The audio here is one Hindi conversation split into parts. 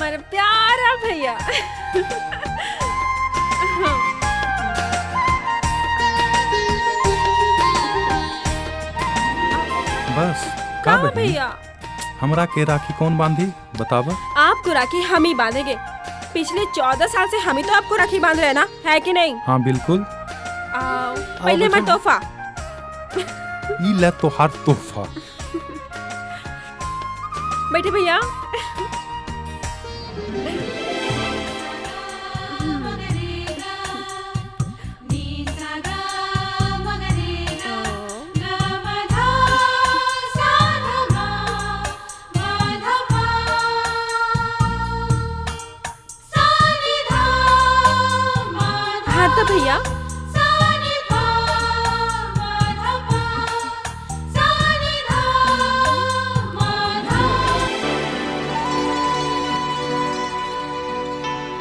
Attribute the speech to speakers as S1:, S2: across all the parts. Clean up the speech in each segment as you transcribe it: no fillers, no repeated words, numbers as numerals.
S1: हमारा प्यारा भैया।
S2: बस का बहिनी
S1: भैया
S2: हमरा के राखी कौन बांधी बतावा।
S1: आपको राखी हम ही बांधेंगे। पिछले 14 साल से हम ही तो आपको राखी बांध रहे हैं ना, है कि नहीं?
S2: हाँ बिल्कुल।
S1: पहले हमारा तोहफा।
S2: ई ले तोहार तोहफा।
S1: बैठे भैया। हाँ तो भैया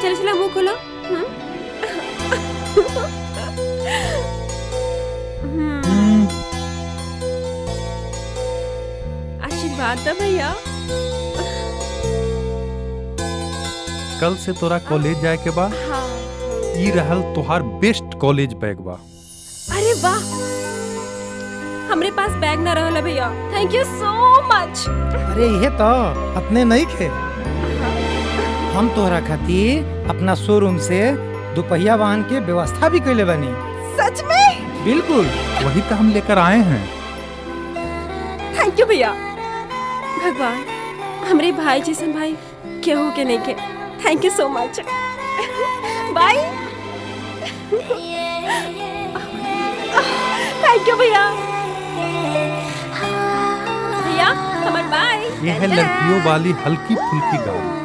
S1: चलो मुंह खोलो। आशीर्वाद दो भैया।
S2: कल से तोरा कॉलेज जाए के बा।
S1: हाँ।
S2: ई रहल तोहार बेस्ट कॉलेज बैग बा।
S1: अरे वाह, हमरे पास बैग ना रहला भैया। Thank you so much.
S3: अरे ये तो अपने नहीं खे, हम तोहरा खातिर अपना शोरूम से दोपहिया वाहन के व्यवस्था भी कैले बनी।
S1: सच में?
S3: बिल्कुल,
S2: वही तो हम लेकर आए हैं।
S1: थैंक यू भैया। भगवान हमरे भाई जैसन भाई केहू के नहीं के। Thank you so much. Bye. Thank you भैया। भैया हमार बाय।
S2: ये है लड़कियों वाली हल्की फुल्की गाड़ी।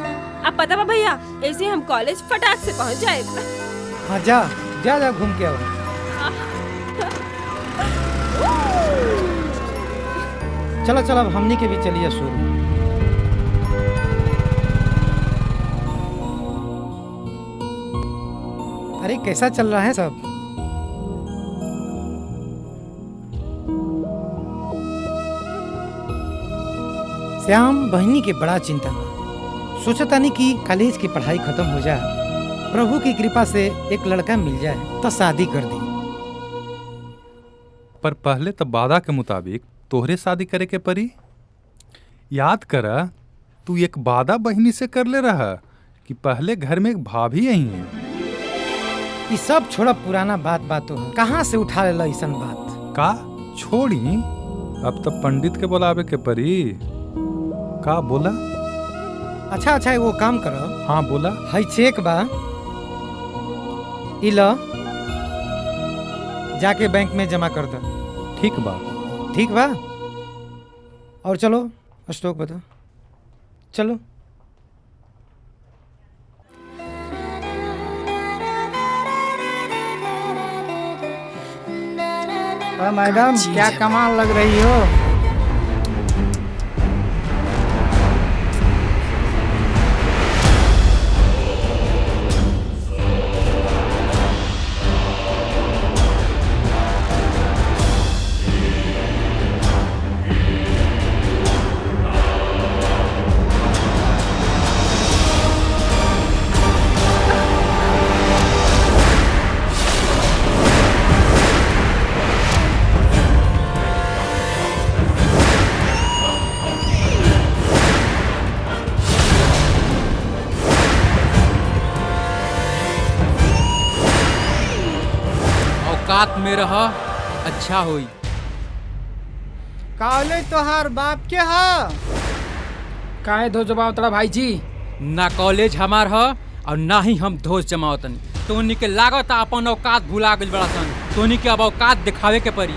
S1: अब पता बा भैया, ऐसे हम कॉलेज फटाक से पहुंच जाए।
S3: हाँ जा जा जा घूम के आओ। चलो चलो अब हमनी के भी चलिए शोरूम। अरे कैसा चल रहा है सब? श्याम बहनी के बड़ा चिंता बा। सोचता नहीं कि कॉलेज की पढ़ाई खत्म हो जाए, प्रभु की कृपा से एक लड़का मिल जाए तो शादी कर दी।
S2: पर पहले तो वादा के मुताबिक तोहरे शादी करे के परी। याद कर, तू एक वादा बहनी से कर ले रहा कि पहले घर में एक भाभी यही है।
S3: ये सब छोड़ा, पुराना बात हो, कहाँ से उठा लेला ऐसन बात?
S2: का छोड़ी, अब तो पंडित के बुलावे के परी। का बोला?
S3: अच्छा वो काम करो।
S2: हाँ बोला।
S3: हाई चेक बा, इला जाके बैंक में जमा कर दो।
S2: ठीक बा।
S3: ठीक बा। और चलो स्टॉक बता। चलो मैडम, क्या कमाल लग रही हो।
S4: औकात में रह, अच्छा होई।
S3: कॉलेज तोहार बाप के हा?
S4: काहे धोस जमावत तड़ा भाई जी? ना कॉलेज हमार ह और ना ही हम धोस जमावतन। तोनी के लागत अपन औकात भुला गइल बड़ा सन। तोनी के अब औकात दिखावे के पड़ी।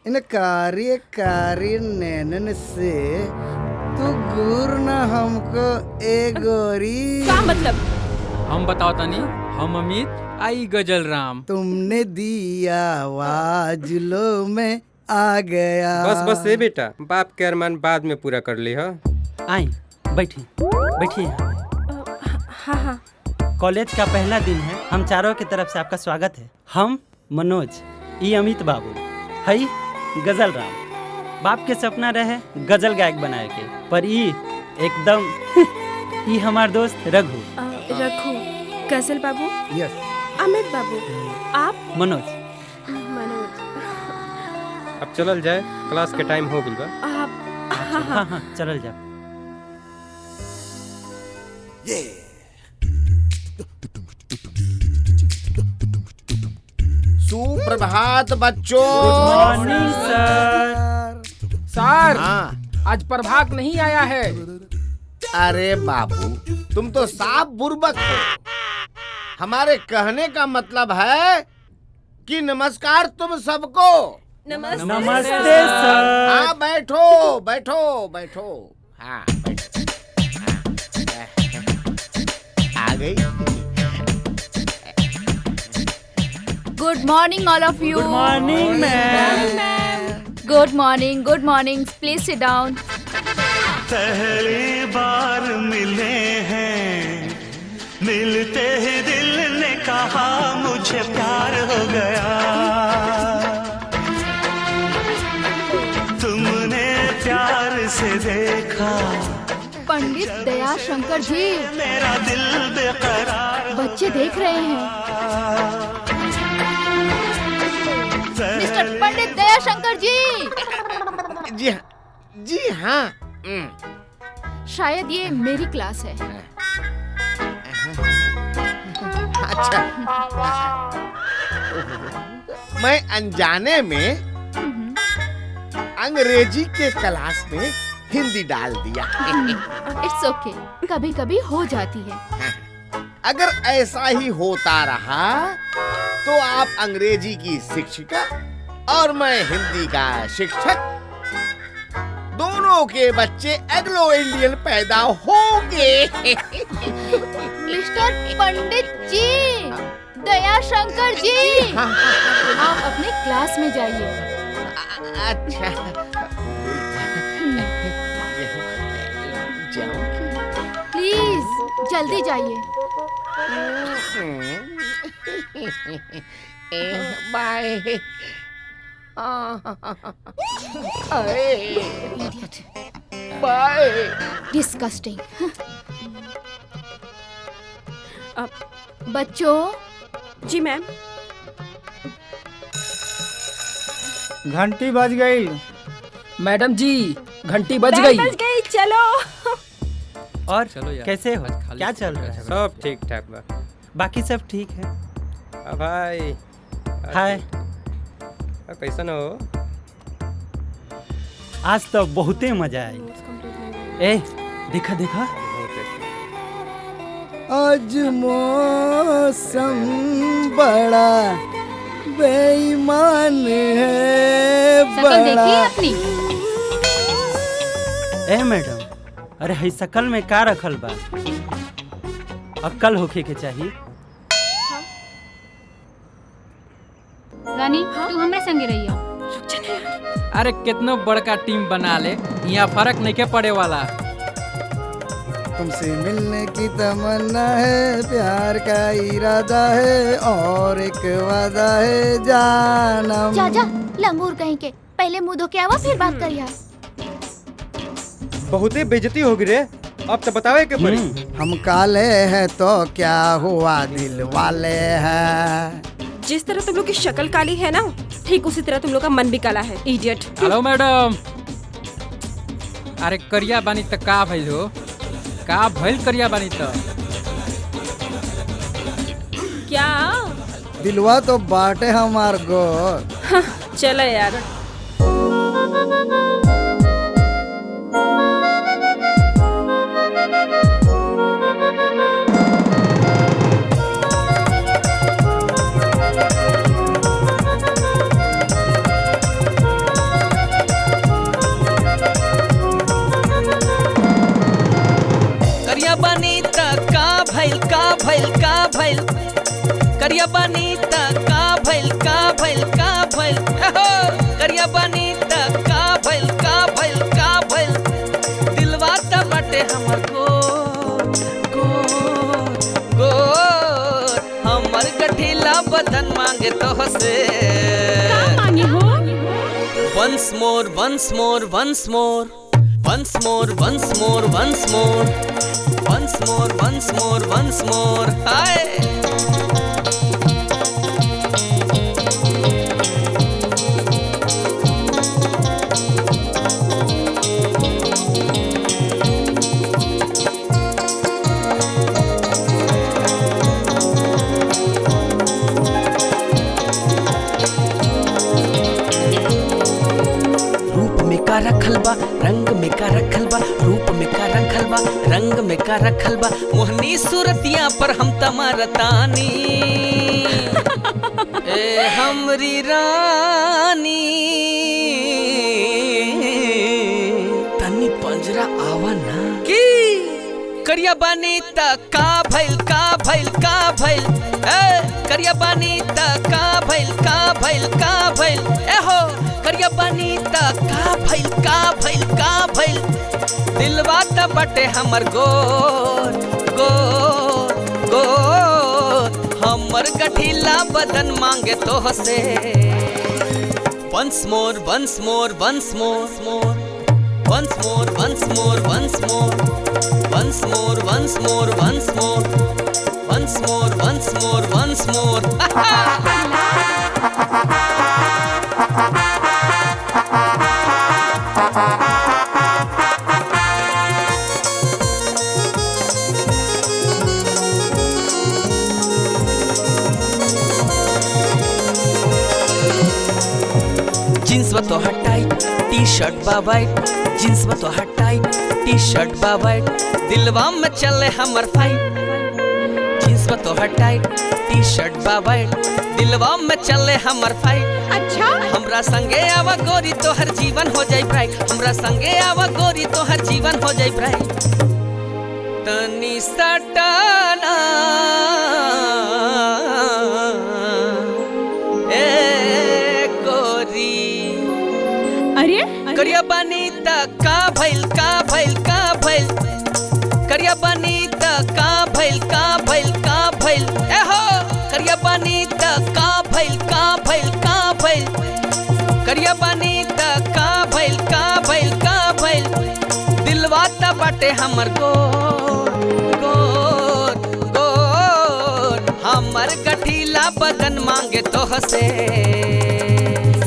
S5: इन कार्य नैनन से तू घूर न हमको ए गोरी।
S1: क्या मतलब?
S4: हम बताओ तनी, हम अमित आई गजल राम।
S5: तुमने दिया आवाज लो मैं आ गया।
S6: बस ये बेटा, बाप के अरमान बाद में पूरा कर ली। हाँ
S7: आई बैठिए बैठिए।
S1: हाँ हाँ।
S7: कॉलेज का पहला दिन है। हम चारों की तरफ से आपका स्वागत है। हम मनोज, ई अमित बाबू, हई गजल राम। बाप के सपना रहे गजल गायक बनाए के, पर ई एकदम ई हमार दोस्त रघु।
S1: रघु, गजल बाबू,
S5: यस,
S1: अमित बाबू, आप
S7: मनोज।
S1: मनोज।
S6: अब चलल जाए, क्लास के टाइम हो गइल बा।
S1: आप
S7: हाँ हाँ चलल जा।
S5: सुप्रभात बच्चों।
S7: Morning sir.
S4: सर,
S5: हाँ,
S4: आज प्रभात नहीं आया है।
S5: अरे बाबू, तुम तो साफ बुर्बक हो। हमारे कहने का मतलब है कि नमस्कार तुम सबको।
S7: नमस्ते सर।
S5: हाँ, बैठो बैठो बैठो। हाँ बैठो। आ गई।
S8: Good morning, all of you.
S7: Good morning ma'am.
S8: Good morning, good morning. Please sit down.
S9: पहली बार मिले हैं, मिलते ही दिल ने कहा मुझे प्यार हो गया। तुमने प्यार से देखा
S8: पंडित दया शंकर जी,
S9: मेरा दिल बेकरार।
S8: बच्चे देख रहे हैं। मिस्टर पंडित दया शंकर जी,
S5: जी हाँ, जी हाँ।
S8: शायद ये मेरी क्लास है।
S5: अच्छा, मैं अनजाने में अंग्रेजी के क्लास में हिंदी डाल दिया।
S8: इट्स ओके, कभी कभी हो जाती है।
S5: अगर ऐसा ही होता रहा तो आप अंग्रेजी की शिक्षिका और मैं हिंदी का शिक्षक, दोनों के बच्चे एग्लो इंडियन पैदा होंगे।
S8: मिस्टर पंडित जी, दया शंकर जी, आप अपने क्लास में जाइए।
S5: अच्छा,
S8: प्लीज जल्दी जाइए।
S5: बाय।
S8: Idiot.
S5: बाय।
S8: Disgusting. बच्चों,
S1: जी मैम।
S3: घंटी बज गई।
S4: मैडम जी, घंटी बज
S1: बेल
S4: गई।
S1: बज गई, चलो।
S7: और
S4: चलो यार,
S7: कैसे हो?
S4: आज खाली
S7: क्या चल रहा है?
S6: सब ठीक ठाक बा।
S7: बाकी सब ठीक है।
S6: अब भाई
S7: हाय।
S6: कैसन हो?
S7: आज तो बहुते मजा आई। ए देखा देखा।
S5: आज मौसम बड़ा बेईमान है।
S8: शकल देखिए अपनी।
S7: ए मैडम, अरे हई शकल में का रखल बा? अक्ल होखे के चाहिए।
S8: रानी, तू हमरे संगे रहिया।
S4: अरे कितनो बड़का टीम बना ले, यहाँ फर्क नहीं के पड़े वाला।
S5: तुमसे मिलने की तमन्ना है, प्यार का इरादा है और एक वादा है जानम।
S8: जा जा, लंगूर कहीं के। पहले मुंह धो के आवा, फिर बात करिया।
S6: बहुते बेइज्जती हो गई रे। अब तो बतावे के पड़ी।
S5: हम काले हैं तो क्या हुआ, दिल वाले हैं।
S1: जिस तरह तुम लोग की शक्ल काली है ना, ठीक उसी तरह तुम लोग का मन भी काला है। इडियट।
S4: Hello madam. अरे करिया बानी तो का भइल हो? का भइल करिया बानी तो?
S1: क्या?
S5: दिलवा तो बाटे हमार गोर।
S1: चलो यार।
S10: करिया बानी त का भइल करिया बानी त का भइल हो। करिया मांगे तो से
S1: का मांगे हो?
S10: Once more, once more, once more, once more, once more, once more, once more, once more, once more. Hi. रूप में का रखल बा, रंग में का रखल बा, रूप में का रखल बा, रंग में का रखल बा, मोहनी सूरतिया पर हम तमरतानी ए हमरी रानी तनी पंजरा आवा ना की करिया बानी त का भइल का भइल का भइल ए करिया बानी त का भइल का भइल का भइल ए हो करिया बानी त का भइल का भइल का भइल दिलवा त बटे हमर गोर गोर गोर हमर गठीला बदन मांगे तो से once more once more once more more once more once more once more once more once more once more once more once more once more jeans बा तो हटाई टी शर्ट बा वाइट जींस बा तो हटाई टी शर्ट बा वाइट दिलवा में चले हमर फाइट जींस बा तो हटाई टी शर्ट बा वाइट दिलवा में चले हमर फाइट
S1: अच्छा
S10: हमरा संगे आवा गोरी तो हर जीवन हो जाई ब्राइट हमरा संगे आवा गोरी तो हर जीवन हो जाई ब्राइट तनी सटाना ए गोरी
S1: अरे
S10: करिया बानी त का भइल का भइल का भइल करिया बानी त का भइल का भइल का भइल ए हो करिया बानी त का भइल का भइल का भइल करिया बानी त का भइल का भइल का भइल दिलवा त बाटे हमर गोर गोर गोर हमर गठीला बदन मांगे तो से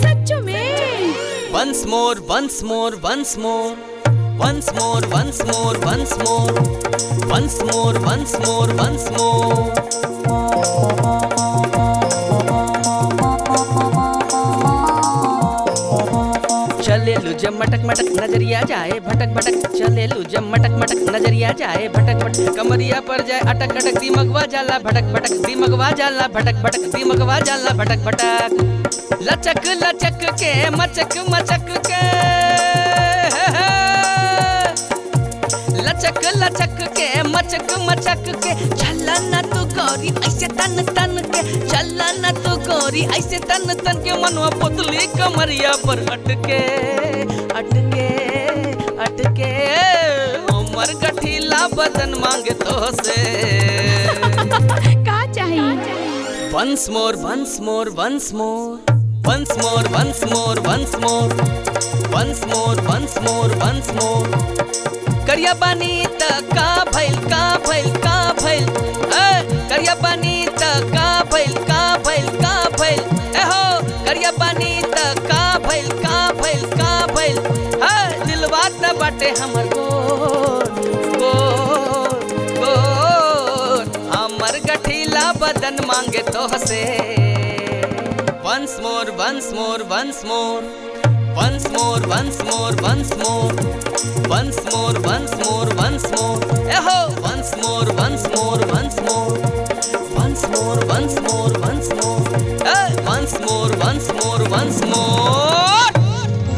S1: सच में
S10: once more once more once more once more once more once more once more once more once more चले लू जब मटक मटक नजरिया जाए भटक भटक चले लू जब मटक मटक नजरिया जाए भटक भटक कमरिया पर जाए अटक अटक दिमगवा जाला भटक भटक दिमगवा जाला भटक भटक दिमगवा जाला भटक भटक लचक लचक के मचक मचक के लचक लचक के मचक मचक के चला न तू गौरी ऐसे तन तन के चला न तू गौरी ऐसे तन तन के मनवा पुतली कमरिया पर अटके अटके अटके उमर गठीला बदन मांगे तो से
S1: का चाहिए
S10: once more once more once more once more once more once more once more once more once more करिया बानी त का भइल का भइल का भइल ए करिया बानी त का भइल का भइल का भइल ए हो करिया बानी त का भइल का भइल का भइल ए दिलवा त बाटे हमर गोर गोर गोर हमर गठीला बदन मांगे तो से once more once more once more once more once more once more once more once more once more eh ho once more once more once more once more once more once more eh once more once more once more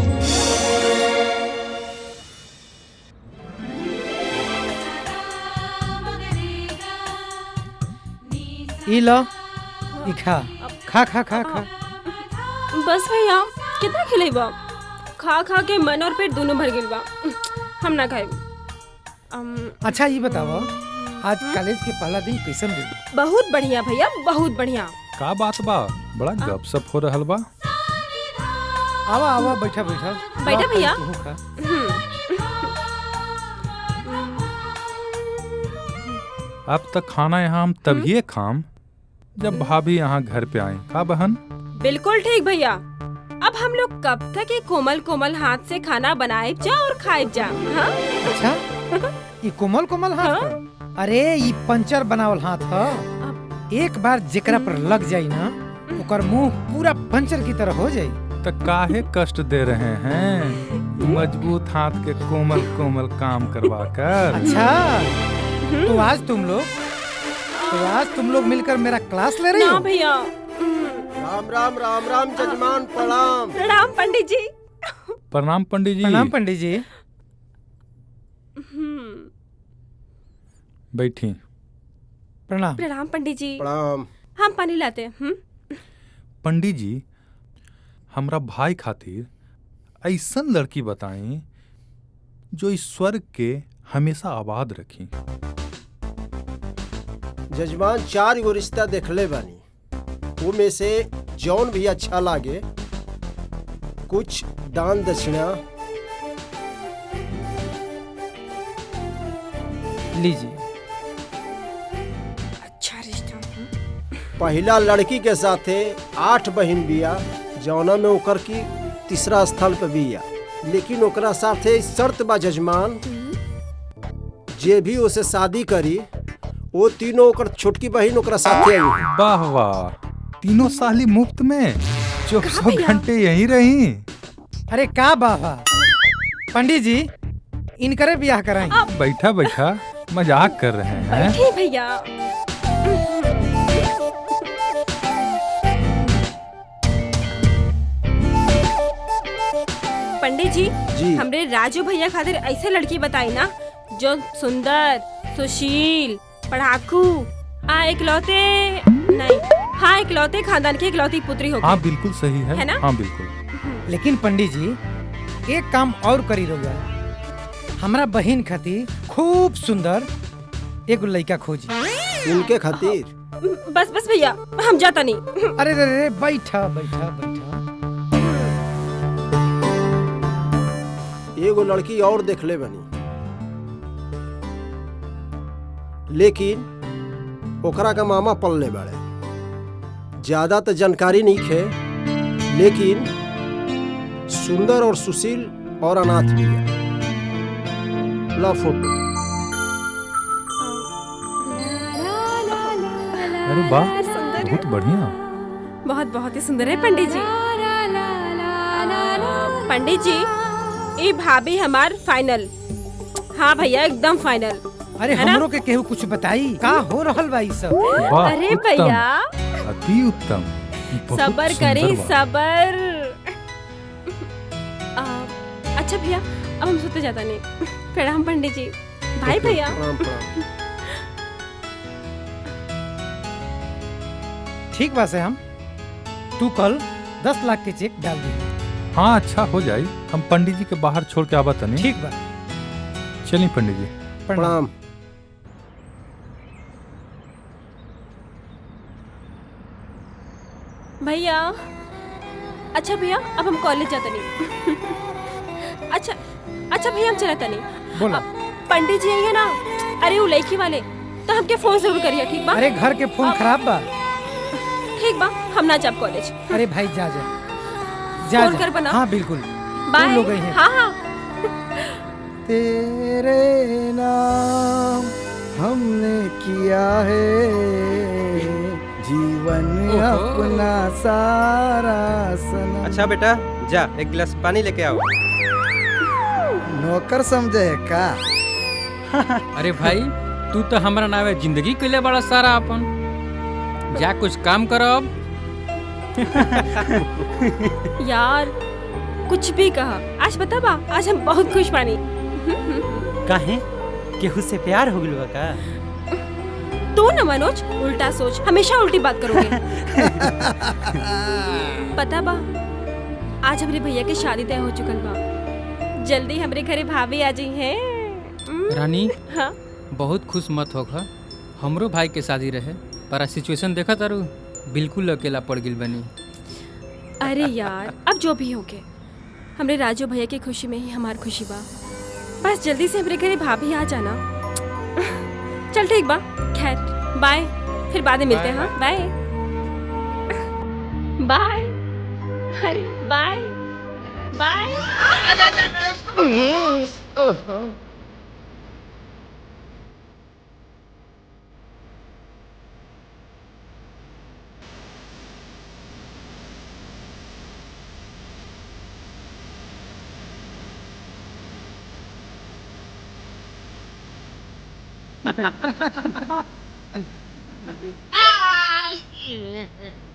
S3: ई लो ई खा खा खा खा खा
S1: बस भैया कितना खिलेबा खा खा के मन और पेट दोनों भर गेल बा हम ना खाए
S3: अच्छा ये बताओ आज कॉलेज के पहला दिन कैसन रही?
S1: बहुत बढ़िया भैया बहुत बढ़िया
S2: का बात बा? बड़ा गपसप हो रहल बा।
S3: आवा आवा बैठा बैठा
S1: बैठा भैया।
S3: तू खा।
S2: अब तक खाना यहाँ हम तभी खाम जब भाभी यहाँ घर पे आए। का बहन?
S1: बिल्कुल ठीक भैया। अब हम लोग कब तक ये कोमल कोमल हाथ से खाना बनाए जा और खाए जा? हाँ?
S3: अच्छा ये कोमल कोमल हाथ
S1: हाँ?
S3: ह? अरे ये पंचर बनावल हाथ ह। एक बार जेकरा पर लग जाई ना ओकर मुंह पूरा पंचर की तरह हो जाई।
S2: तो काहे कष्ट दे रहे हैं मजबूत हाथ के कोमल कोमल काम करवा कर।
S3: अच्छा तो आज तुम लोग मिलकर मेरा क्लास ले रही
S1: ना
S3: हो?
S1: भैया।
S11: राम राम राम राम जजमान प्रणाम।
S1: प्रणाम पंडित जी।
S2: प्रणाम पंडित जी।
S3: प्रणाम पंडित जी।
S2: बैठी।
S3: प्रणाम।
S1: प्रणाम पंडित जी।
S11: प्रणाम।
S1: हम पानी लाते हैं।
S2: पंडित जी हमरा भाई खातिर ऐसन लड़की बताई जो इस स्वर्ग के हमेशा आबाद रखी।
S11: जजमान 4 गो रिश्ता देखले बानी, वो में से जौन भी अच्छा लागे कुछ दान दक्षिणा
S3: लीजिए।
S1: अच्छा रिश्ता।
S11: पहला लड़की के साथे 8 बहिन बिया, जौना में ओकर की तीसरा स्थान पे बिया, लेकिन ओकरा साथे शर्त बा जजमान, जे भी उसे शादी करी वो तीनों ओकर छोटकी बहिन ओकरा साथे आई।
S2: वाह वाह, तीनों साली मुफ्त में 24 घंटे यहीं रही।
S3: अरे का बाबा पंडित जी इनकरे ब्याह कराई।
S2: बैठा बैठा मजाक कर रहे हैं।
S1: बैठे भैया। पंडित जी हमरे राजू भैया खातिर ऐसे लड़की बताई ना जो सुंदर, सुशील, पढ़ाकू, इकलौते खानदान की इकलौती पुत्री होगी।
S2: हाँ बिल्कुल सही है
S1: ना?
S2: हाँ बिल्कुल।
S3: लेकिन पंडित जी एक काम और करी रहुआ, हमरा बहन खातिर खूब सुंदर एक लड़का खोजी।
S11: उनके खातिर?
S1: बस बस भैया हम जाता नहीं।
S3: अरे रे बैठा बैठा बैठा।
S11: एगो लड़की और देखले बनी, लेकिन ओकरा का मामा पलले बड़े। ज्यादा तो जानकारी नहीं खे, लेकिन सुंदर और सुशील और अनाथ भी है। ला फोटो।
S2: अरे वाह बहुत बढ़िया।
S1: बहुत बहुत ही सुंदर है पंडित जी। पंडित जी ये भाभी हमार फाइनल। हाँ भैया एकदम फाइनल।
S3: अरे हमरो के केहू कुछ बताई का हो रहल बा ई सब?
S1: अरे भैया
S2: अति उत्तम।
S1: सबर करी सबर। अच्छा भैया अब हम सोते जाता नहीं। प्रणाम पंडित जी। भाई भैया।
S3: ठीक बा से हम तू कल 10 लाख के चेक डाल दी।
S2: हाँ अच्छा हो जाए। हम पंडित जी के बाहर छोड़ के आवा तनी।
S3: ठीक बा।
S2: चलिए पंडित जी।
S11: प्रणाम।
S1: भैया अच्छा भैया अब हम कॉलेज जाते नहीं। अच्छा भैया हम चलता नहीं।
S3: बोलो।
S1: पंडित जी आएंगे ना, अरे वो लड़की वाले तो हमके फोन जरूर करिए। ठीक बा?
S3: अरे घर के फोन खराब बा।
S1: ठीक बा हम ना जाब कॉलेज।
S3: अरे भाई जा
S1: फोन कर बना।
S3: हाँ बिल्कुल।
S1: बाय।
S3: लोग हैं।
S1: हाँ
S11: तेरे नाम हमने किया है जीवन अपना सारा सनम।
S6: अच्छा बेटा जा एक गिलास पानी लेके आओ।
S11: नौकर समझे का?
S4: अरे भाई तू तो हमारा नावे जिंदगी के लिए बड़ा सारा अपन। जा कुछ काम करो अब।
S1: यार कुछ भी कहा आज बता बा, आज हम बहुत खुश बानी।
S7: काहे केहू से प्यार हो गइल का?
S1: तू न मनोज उल्टा सोच, हमेशा उल्टी बात करोगे। पता बा आज हमारे भैया की शादी तय हो चुकल बा। जल्दी हमारे घरे भाभी आ जाई हैं।
S4: रानी
S1: हाँ
S4: बहुत खुश मत होगा। हमरो भाई के शादी रहे पर सिचुएशन देखा तारू बिल्कुल अकेला पड़ गिल बनी।
S1: अरे यार अब जो भी हो के हमरे राजू भैया की खुशी में ही हमार खुशी बा। बस जल्दी से हमरे घरे भाभी आ जाना। चल ठीक बा, खैर बाय, फिर बाद में मिलते हैं। हाँ बाय बाय। अरे बाय बाय।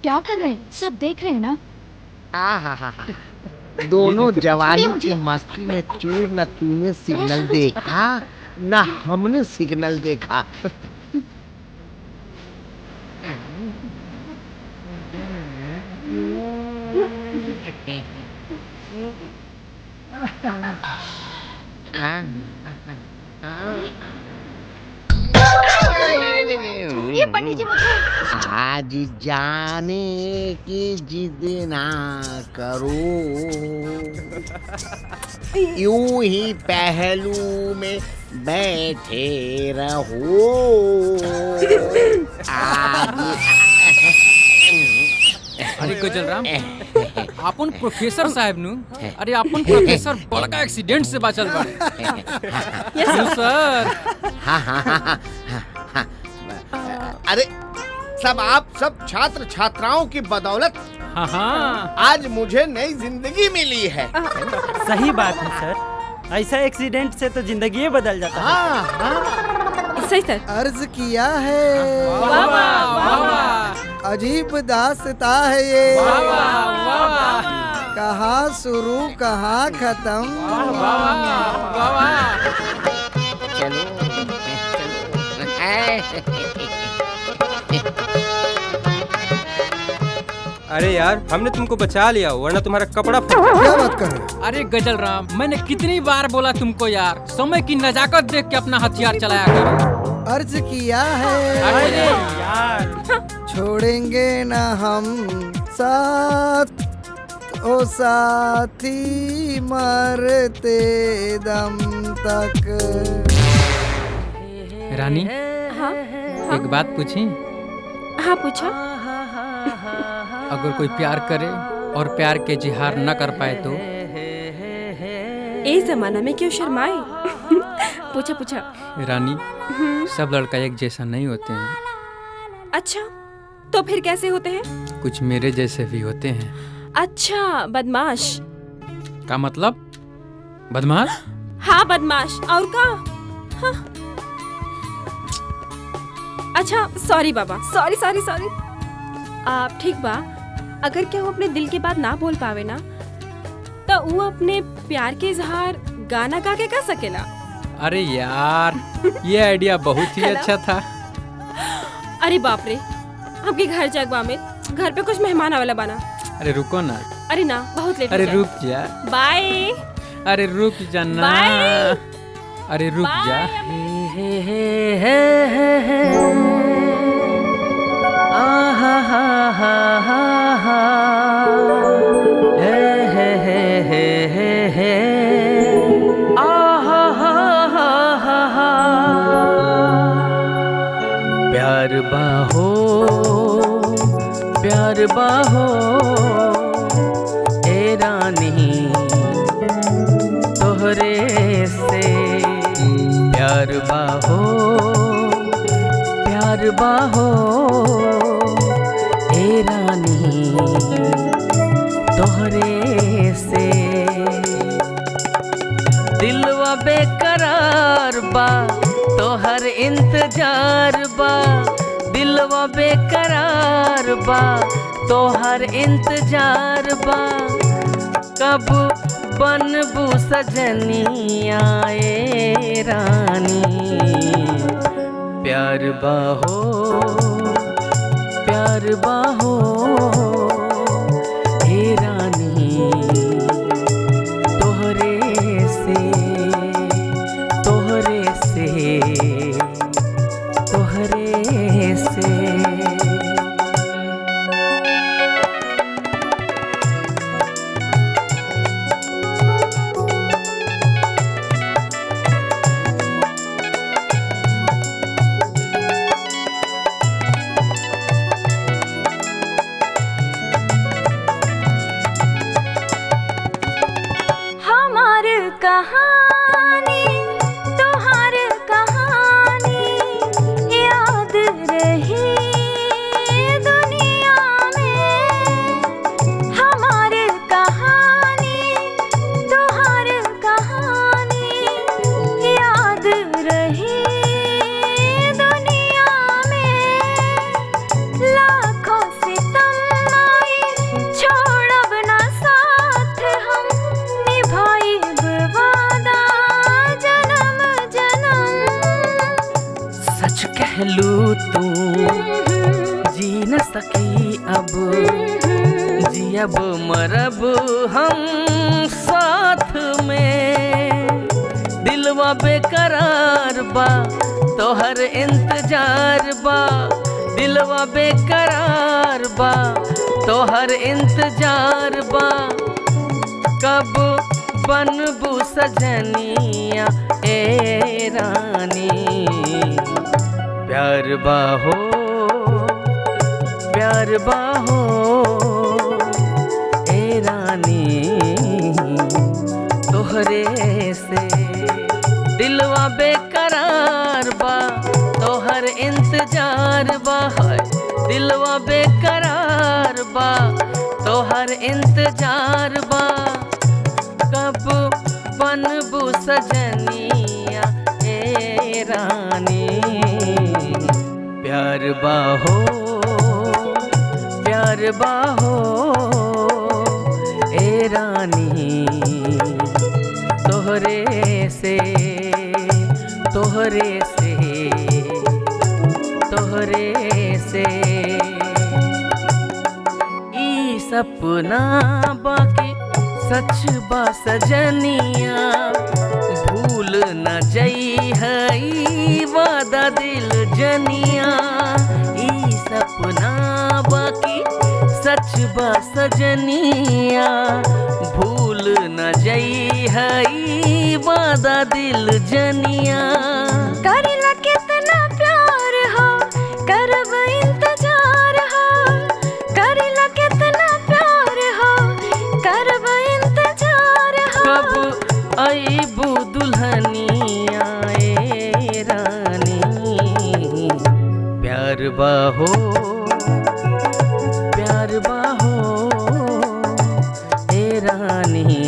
S8: क्या कर रहे हैं? सब देख रहे हैं ना?
S5: दोनों जवानी की मस्ती में चूर न तूने सिग्नल देखा न हमने सिग्नल देखा।
S8: ये पंडित जी मुझे
S5: आज जाने की जिद ना करो, यूं ही पहलू में बैठे रहो।
S4: अरे गजलराम, अपन प्रोफेसर साहब नु, अरे अपन प्रोफेसर बड़का एक्सीडेंट से बचल बा। Yes sir.
S5: अरे सब आप सब छात्र छात्राओं की बदौलत आज मुझे नई जिंदगी मिली है।
S7: सही बात है सर, ऐसा एक्सीडेंट से तो जिंदगी बदल जाता है।
S1: सही सर।
S12: अर्ज किया है, अजीब दास्तां है ये, कहाँ शुरू कहाँ खत्म।
S6: अरे यार, हमने तुमको बचा लिया, वरना तुम्हारा कपड़ा
S12: क्या बात कर रहे हो?
S4: अरे गजलराम, मैंने कितनी बार बोला तुमको यार, समय की नजाकत देख के अपना हथियार चलाया करो।
S12: अर्ज किया है,
S4: अरे यार
S12: छोड़ेंगे न हम साथ, ओ साथी मरते दम तक।
S4: रानी,
S1: हाँ?
S4: एक बात पूछी?
S1: हाँ पूछो।
S4: अगर कोई प्यार करे और प्यार के जिहार न कर पाए तो?
S1: इस जमाना में क्यों शर्माए? पूछा पूछा।
S4: रानी, सब लड़का एक जैसा नहीं होते हैं।
S1: अच्छा, तो फिर कैसे होते हैं?
S4: कुछ मेरे जैसे भी होते हैं।
S1: अच्छा, बदमाश।
S4: का मतलब? बदमाश?
S1: हाँ बदमाश, और का? हाँ। अच्छा सॉरी बाबा, सॉरी सॉरी सॉरी। आप ठीक बा, अगर क्या वो अपने दिल की बात ना बोल पावे ना, तो वो अपने प्यार के इजहार गाना गा के कर सकेला।
S4: अरे यार, ये आइडिया बहुत ही अच्छा था।
S1: अरे बाप रे, आपके घर जागवा में, घर पे कुछ मेहमान आवेला बना।
S4: अरे रुको ना।
S1: अरे ना, बहुत लेट।
S4: अरे रुक जा।
S1: बाय।
S4: अरे रुक जा ना। अरे रुक जा।
S10: प्यार बाहो, प्यार बाहो, ए रानी तोहरे से। प्यार बाहो, प्यार बाहो, ए रानी तोहरे से। दिलवा बेकरार बा, तोहर इंतजार बा। दिलवा बेकरार बा, तोहर इंतजार बा। कब बनबू सजनिया ए रानी। प्यार बाहो, प्यार बाहो, ए रानी तोहरे से, तोहरे से, तोहरे से।
S13: कहानी तोहार कहानी याद रही दुनिया में। हमार कहानी तोहार कहानी याद रही दुनिया में। लाखों सितम आई छोड़ब ना साथ हम निभाइब वादा जन्म जन्म।
S10: सच कहलू तू जी न सकी अब, जियब मरब हम साथ में। दिलवा बेकरार बा तोहर इंतजार बा, दिलवा बेकरार बा तोहर इंतजार बा। कब बनबू सजनिया ए रानी, प्यार बाहो प्यार बाहो ए रानी। तोहरे से दिलवा बेकरार बा तोहर इंतजार बा, हाय दिलवा बेकरार बा तोहर इंतजार बा। कब बनबू सजनिया ए रानी, प्यार बाहो प्यार बाहो ए रानी। तोहरे से तोहरे से तोहरे से ई सपना बाकी सच बा सजनिया। भूल न जई है ई वादा दिल जनिया। ई सपना बाकी सच बा सजनिया। भूल न जई है ई वादा दिल जनिया।
S13: करेला कितना प्यार हो करब इंतजार हो, करेला कितना प्यार हो करब इंतजार हो।
S10: कब आईबू दुल्हनिया ए रानी, प्यार बाहो प्यार बाहो ए रानी।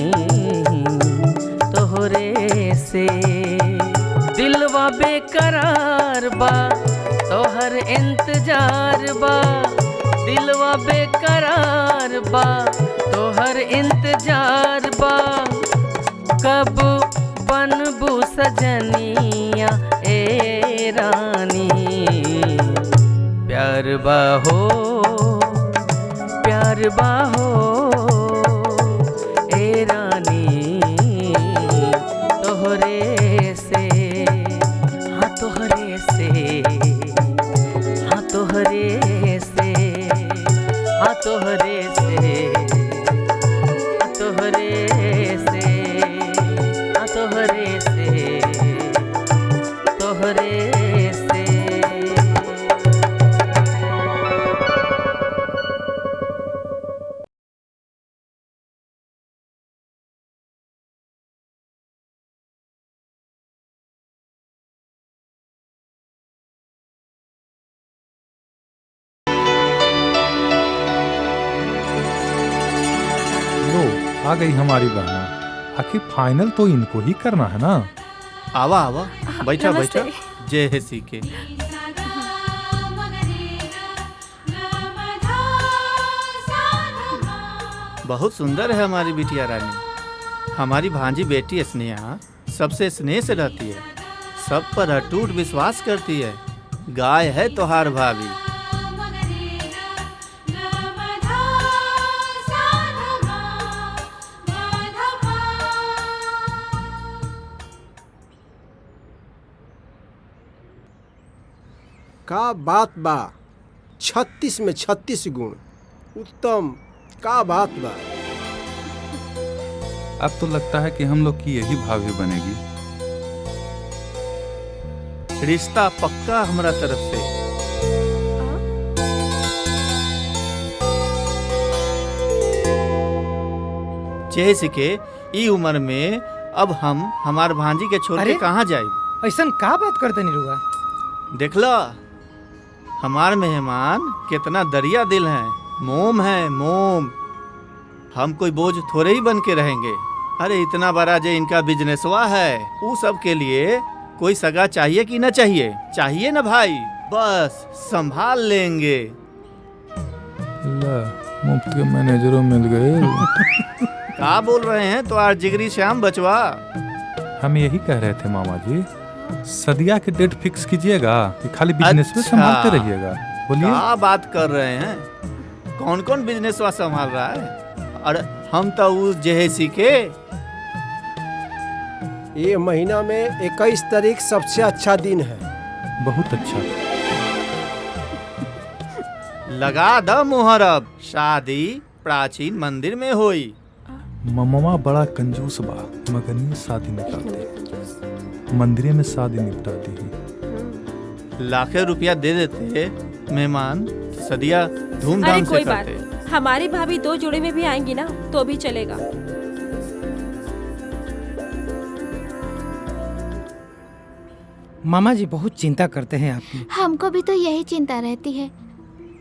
S10: तोहरे से दिलवा बेकरार बा तोहर इंतजार बा, दिलवा बेकरार बा तोहर इंतजार बा। कब बनबू सजनिया ए रानी, प्यार बाहो प्यार बाहो ए रानी। तोहरे से हाँ तोहरे से हाँ तोहरे से हाँ तोहरे से हाँ तोहरे से हाँ तोहरे से तोहरे से।
S2: लो आ गई हमारी बहना। आखिर फाइनल तो इनको ही करना है ना।
S14: आवा आवा बैठा
S1: नमस्ते।
S14: बैठा। जय है सी के। बहुत सुंदर है हमारी बिटिया रानी। हमारी भांजी बेटी स्नेहा सबसे स्नेह से रहती है, सब पर अटूट विश्वास करती है। गाय है तोहार भाभी।
S11: का बात बा, 36 में 36 गुण। उत्तम, का बात बा।
S2: अब तो लगता है कि हम लोग की यही भाभी बनेगी।
S14: रिश्ता पक्का हमारा तरफ से। जैसे के ई उम्र में अब हम हमार भांजी के छोड़ के
S3: अरे?
S14: कहाँ जाए?
S3: ऐसन का बात करते नहीं रुआ?
S14: देख लो, हमार मेहमान कितना दरिया दिल है, मोम है मोम। हम कोई बोझ थोड़े ही बन के रहेंगे। अरे इतना बड़ा जो इनका बिजनेसवा है, वो सब के लिए कोई सगा चाहिए कि न चाहिए? चाहिए ना भाई, बस संभाल लेंगे।
S2: मुफ्त के मैनेजरों मिल गए।
S14: क्या बोल रहे हैं तो आज जिगरी श्याम बचवा?
S2: हम यही कह रहे थे मामा जी, सदिया के डेट फिक्स कीजिएगा कि खाली बिजनेस में संभालते रहिएगा। बोलिए।
S14: क्या बात कर रहे हैं? कौन कौन बिजनेस वा संभाल रहा है? और हम तो उस जेहेसी के।
S11: ये महीना में 21 तारीख सबसे अच्छा दिन है।
S2: बहुत अच्छा।
S14: लगा द मुहर, अब शादी प्राचीन मंदिर में हुई।
S2: मम्मा बड़ा कंजूस बा, मगनी शादी निकालती, मंदिरे में शादी निपटाती है।
S14: लाखे रुपया दे देते मेहमान, सदिया
S1: अरे
S14: धूमधाम से
S1: कोई बात,
S14: करते।
S1: हमारी भाभी 2 जोड़े में भी आएंगी ना तो भी चलेगा।
S3: मामा जी बहुत चिंता करते हैं आपकी।
S8: हमको भी तो यही चिंता रहती है,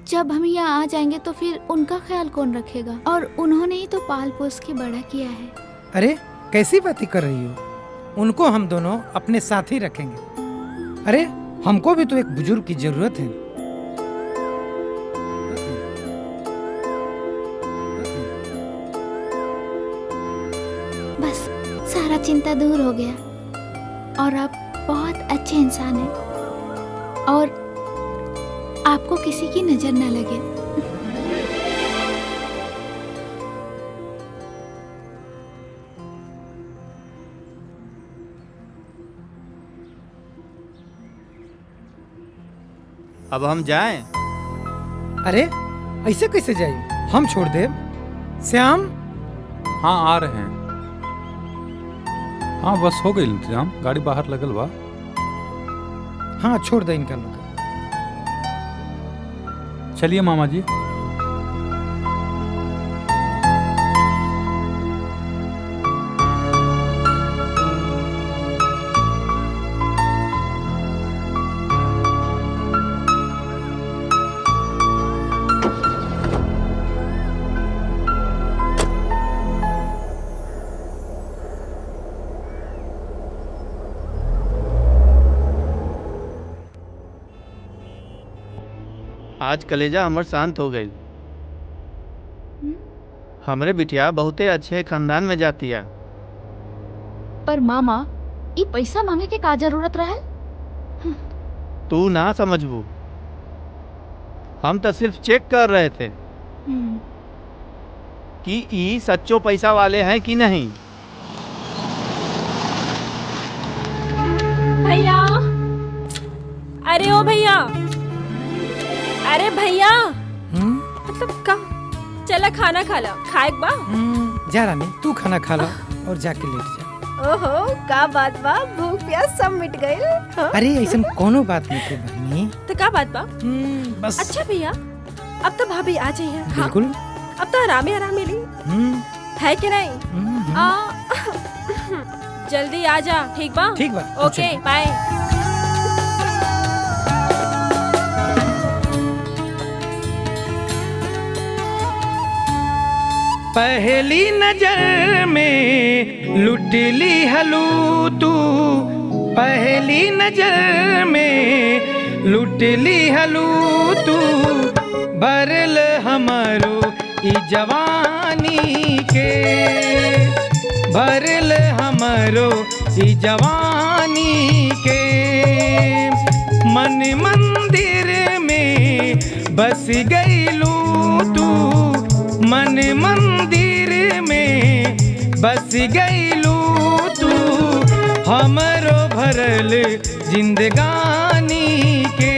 S8: जब हम यहाँ आ जाएंगे तो फिर उनका ख्याल कौन रखेगा? और उन्होंने ही तो पाल पोस के बड़ा किया है।
S3: अरे कैसी बातें कर रही हो? उनको हम दोनों अपने साथ ही रखेंगे। अरे हमको भी तो एक बुजुर्ग की जरूरत है।
S8: बस सारा चिंता दूर हो गया और आप बहुत अच्छे इंसान हैं और आपको किसी की नजर न लगे।
S14: अब हम जाएं?
S3: अरे ऐसे कैसे जाइए? हम छोड़ दे। श्याम।
S2: हाँ आ रहे हैं। हाँ बस हो गई इंतजाम, गाड़ी बाहर लगल बा।
S3: हाँ छोड़ दे इनका लोग।
S2: चलिए मामा जी।
S14: आज कलेजा हमर शांत हो गई। हमरे बिटिया बहुते अच्छे खानदान में जाती है।
S8: पर मामा, ये पैसा मांगे के का जरूरत रहे?
S14: तू ना समझबू, हम तो सिर्फ चेक कर रहे थे कि ई सच्चो पैसा वाले हैं कि नहीं।
S1: भैया, अरे ओ भैया, अरे भैया, मतलब का? चला खाना खा ला, खाए बा?
S3: जा रानी, तू खाना खा ला और जाके लेट जा।
S15: ओहो, का बात बा? भूख प्यास सब मिट गई।
S3: अरे ऐसा कोनो बात नहीं है बहनी।
S1: तो का बात बा?
S3: बस।
S1: अच्छा भैया, अब तो भाभी आ जाइए।
S3: बिल्कुल।
S1: अब तो आराम ही आराम मिली है कि नहीं? जल्दी आ जा, ठीक बा?
S3: ठीक बा।
S1: Okay bye.
S16: पहली नजर में लुट ली हलू तू, पहली नजर में लुट ली हलू तू, बरल हमारो ई जवानी के, भरल हमारो ई जवानी के। मन मंदिर में बस गईलू तू, मन मंदिर में बस गईलू तू, हमरो भरल जिंदगानी के,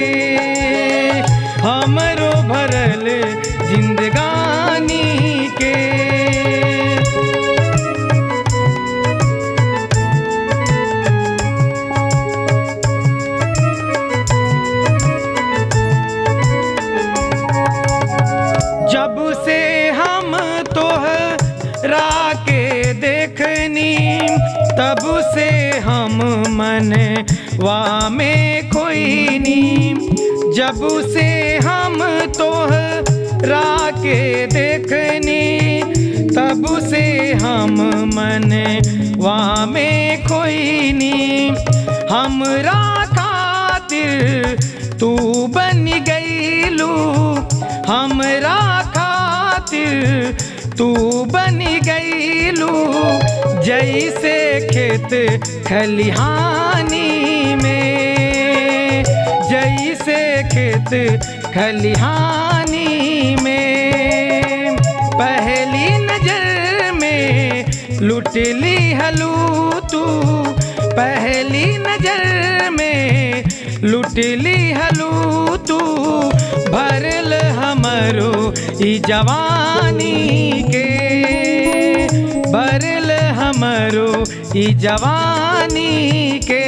S16: हमरो भरल जिंदगानी के। जब से हम तोहरा के देखनी, तब से हम मनवा में कोई नी, जब से हम तोहरा के देखनी, तब से हम मनवा में कोई नी। हमरा खातिर तू बन गईलू, हमरा खातिर तू बन गईलू, जैसे खेत खलिहानी में, जैसे खेत खलिहानी में। पहली नजर में लुट ली हलू तू, पहली नजर में लुट ली हलू तू, भरल हमरो ई जवानी के, भरल हमरो ई जवानी के।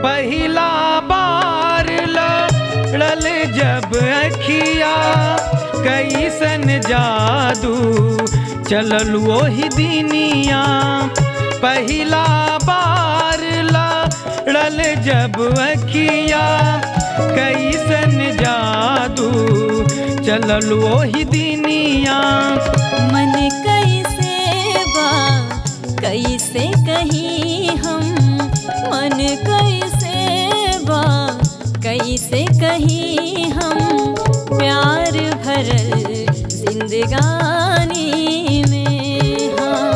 S16: पहिला बार लड़ल जब अखिया, कैसन जादू चलल वही दिनिया। पहिला बार लड़ल जब अखिया, कैसन जादू चलल वही दिनिया।
S17: मन कैसे बा कैसे कहीं हम, मन कैसे बा कैसे कहीं हम, प्यार भरल जिंदगानी में। हाँ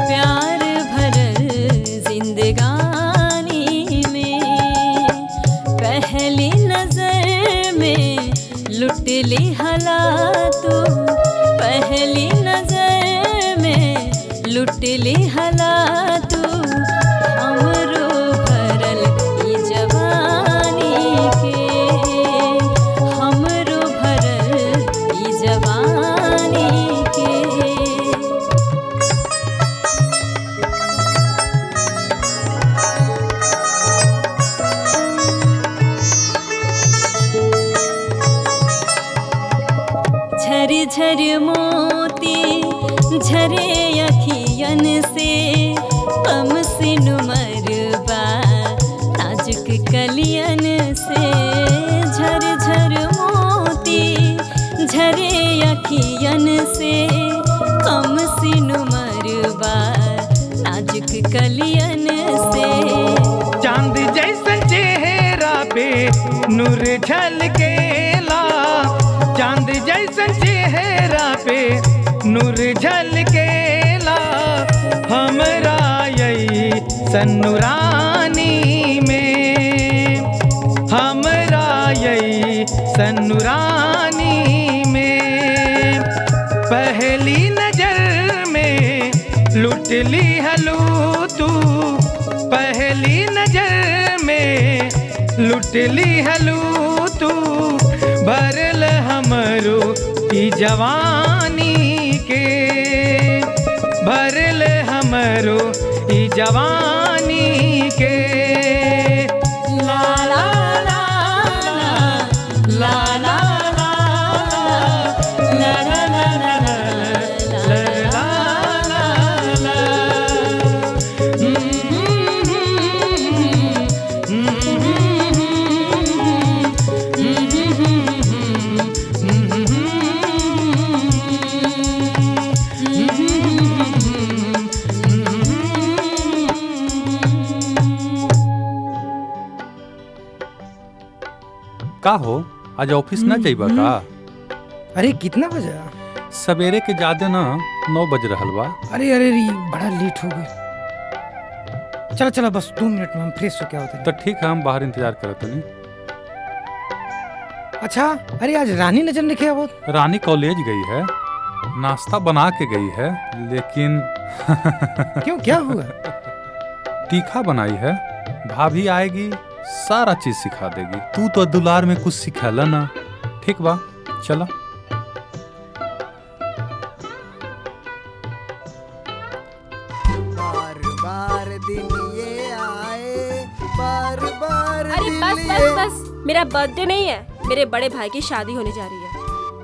S17: प्यार भरल जिंदगानी में। पहली नजर में लुट ली हला तू, पहली नजर में लुट ली हला तू, हमरो भरल ई जवानी के, हमरो भरल ई जवानी के। झर झर मोती झरे अखियन से, कम सिन मरबा नाजुक कलियन से। झर झर मोती झरे अखियन से, कम सिन मरबा नाजुक कलियन से।
S16: चांद जैसन चेहरा पे नूर झलकेला, चांद जैसन चेहरा पे नूर झलकेला, हमरा यही सन्नुरानी में, हमरा यही सन्नुरानी में। पहली नजर में लुट ली हलू तू, पहली नजर में लुट ली हलू तू, भरल हमरो ई जवानी के, भरल हमरो ई जवानी के। ला ला ला ला ला ला ला ला ला ला ला।
S2: का हो आज ऑफिस ना जाइबा का?
S3: अरे कितना बजा?
S2: सवेरे के ज्यादा ना 9 बज रहल बा।
S3: अरे अरे री बड़ा लेट हो गई। चलो चलो बस 2 मिनट में हम फ्रेश हो क्या होता है।
S2: तो ठीक है हम बाहर इंतजार करत नहीं।
S3: अच्छा अरे आज रानी नजर नहीं किया बहुत।
S2: रानी कॉलेज गई है, नाश्ता बना के गई है, लेकिन
S3: क्यों क्या हुआ?
S2: तीखा बनाई है, भाभी आएगी सारा चीज सिखा देगी। तू तो दुलार में कुछ सिखाला ना। ठीक बा चला।
S12: बार बार दिन ये आए, बार बार बार
S1: अरे बस
S12: दिल
S1: बस
S12: ये-
S1: बस, मेरा बर्थडे नहीं है, मेरे बड़े भाई की शादी होने जा रही है।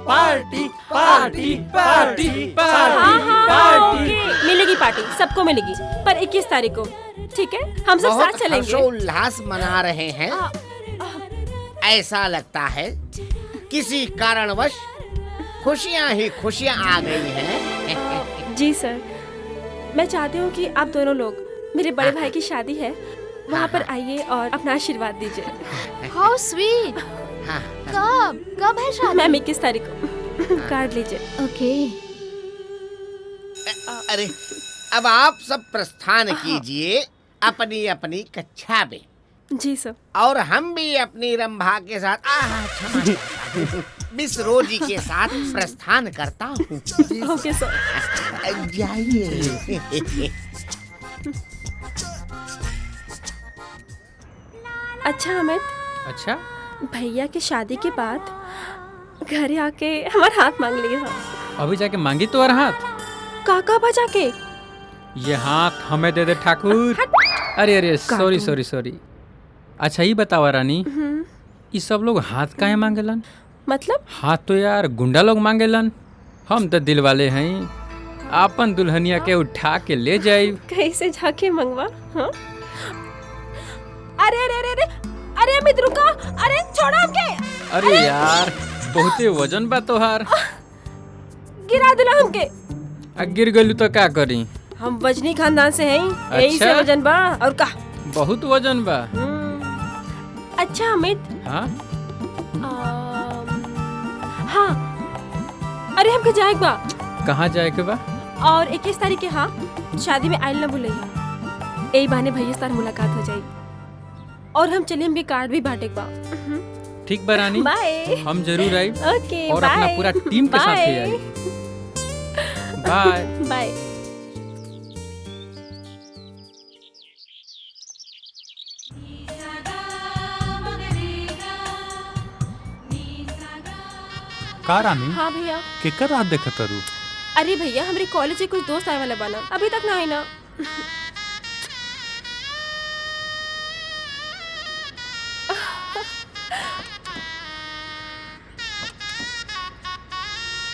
S4: पार्टी पार्टी पार्टी
S1: हाँ हाँ
S4: पार्टी
S1: ओके, मिलेगी पार्टी, सबको मिलेगी, पर 21 तारीख को, ठीक है? हम सब साथ
S5: बहुत
S1: चलेंगे।
S5: हर्षोल्लास मना रहे हैं। ऐसा लगता है किसी कारणवश खुशियाँ ही खुशियाँ आ गई हैं।
S1: जी सर, मैं चाहती हूँ कि आप दोनों लोग, मेरे बड़े भाई की शादी है, वहाँ पर आइए और अपना आशीर्वाद दीजिए।
S8: How sweet. कब है शादी?
S1: मैम 21 तारीख को। कार्ड लीजिए।
S8: ओके।
S5: अरे अब आप सब प्रस्थान कीजिए अपनी अपनी कक्षा में।
S1: जी सर।
S5: और हम भी अपनी रंभा के साथ मिस रोजी के साथ प्रस्थान करता हूँ।
S1: Okay sir.
S5: जाइए।
S1: अच्छा अमित,
S4: अच्छा
S1: भैया की शादी के बाद घर आके हमारा हाथ मांग लिया।
S4: अभी जाके मांगी तो और हाथ।
S1: काका बजा के।
S4: ये हाथ हमें दे दे ठाकुर। अरे अरे सॉरी सॉरी सॉरी। अच्छा ये बताओ रानी, ये सब लोग हाथ काहे मांगेलन?
S1: मतलब?
S4: हाथ तो यार गुंडा लोग मांगेलन, हम तो दिल वाले हैं। आपन दुल्हनिया के उठा के ले जाए।
S1: कहीं से जाके मंगवा। हाँ? अरे अरे अरे अरे अरे अमित रुको, अरे छोड़ो हमके।
S4: अरे यार बहुते वजन बा तोहार।
S1: गिरा दिला हमके।
S4: गिर गलू तो क्या करी?
S1: हम वजनी खानदान से हैं, यही से
S4: अच्छा?
S1: वजन बा और का।
S4: बहुत वजन बा।
S1: अच्छा अमित।
S4: हाँ
S1: हाँ, अरे हमके जाए बा।
S4: कहाँ जाए के बा?
S1: और 21 तारीख के हाँ, शादी में आइल न भूलिए। यही बहाने भैया से तार मुलाकात हो जाएगी और हम चले, हमके कार्ड भी बांटे बा।
S4: ठीक बा रानी,
S1: बाय।
S4: हम जरूर आई
S1: ओके
S4: और अपना
S1: बाय।
S4: पूरा टीम के साथ ही आई। Bye
S1: bye.
S2: का रानी,
S1: हाँ भैया।
S2: केकर रात देखत तारू?
S1: अरे भैया हमारे कॉलेज से कुछ दोस्त आए वाला बना, अभी तक ना आए ना।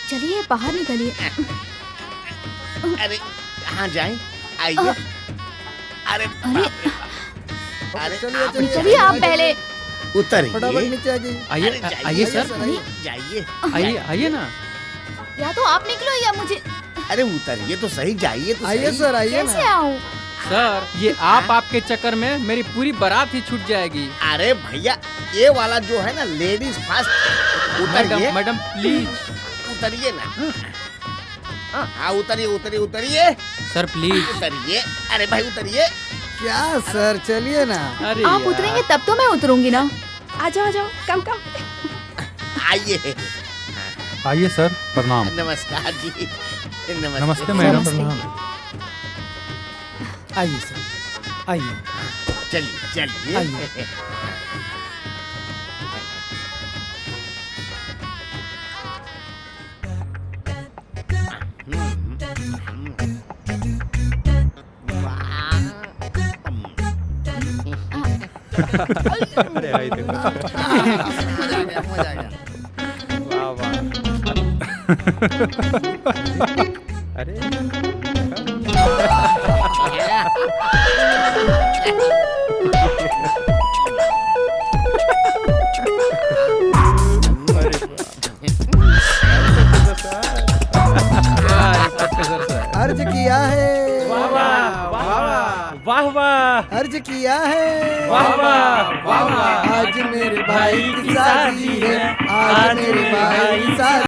S8: चलिए बाहर निकलिए।
S5: अरे कहाँ जाएं? आइए। अरे अरे
S8: चलिए आप पहले।
S5: उतरिए।
S12: फटाफट नीचे आ जाइए।
S4: आइए आइए सर,
S5: जाइए
S4: आइए आइए ना।
S8: या तो आप निकलो या मुझे।
S5: अरे उतरिए तो सही, जाइए तो
S12: आइए
S5: सही।
S12: सर, आइए
S8: कैसे आऊँ?
S4: सर ये आपके चक्कर में मेरी पूरी बारात ही छूट जाएगी।
S5: अरे भैया ये वाला जो है ना लेडीज फर्स्ट। उतरिए
S4: मैडम प्लीज
S5: उतरिए ना। हाँ उतरिए उतरिए उतरिए
S4: सर प्लीज
S5: उतरिए। अरे भाई उतरिए।
S12: क्या सर, चलिए ना।
S4: अरे
S8: आप उतरेंगे तब तो मैं उतरूंगी ना।
S1: आ जाओ कम कम।
S5: आइए।
S2: आइए सर, प्रणाम।
S5: नमस्कार जी।
S2: नमस्ते मैडम।
S3: आइए सर, आइए।
S5: चलिए चलिए।
S3: आइए।
S6: अरे भाई देखो।
S5: मजा आ गया मजा आ गया।
S6: वाह वाह। अरे
S12: अर्ज किया है।
S6: वाह वाह वाह वाह वाह।
S12: अर्ज किया है।
S6: वाह वाह वाह वाह।
S12: आज मेरे भाई की शादी है। आज मेरे भाई की शादी।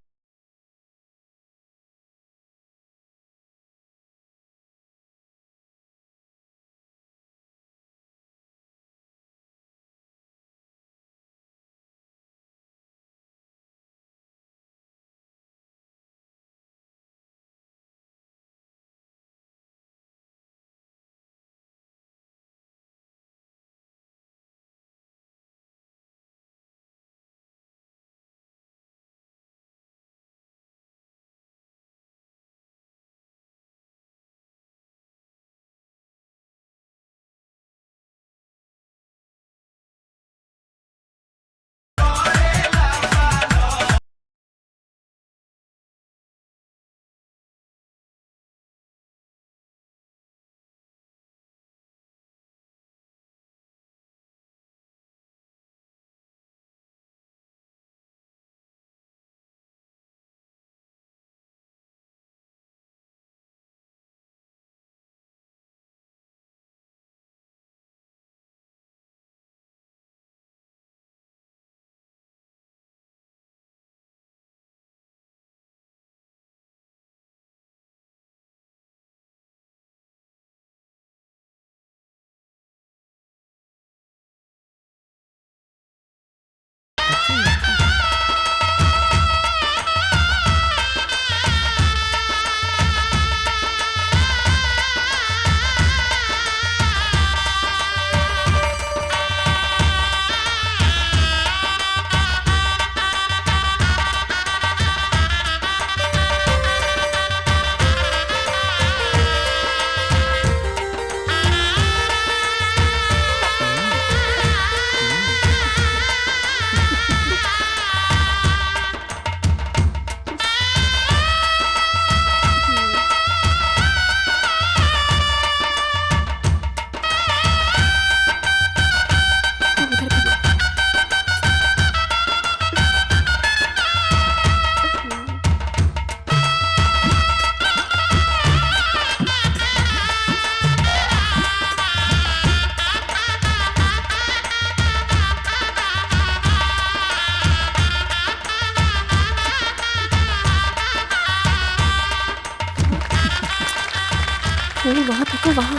S1: वहाँ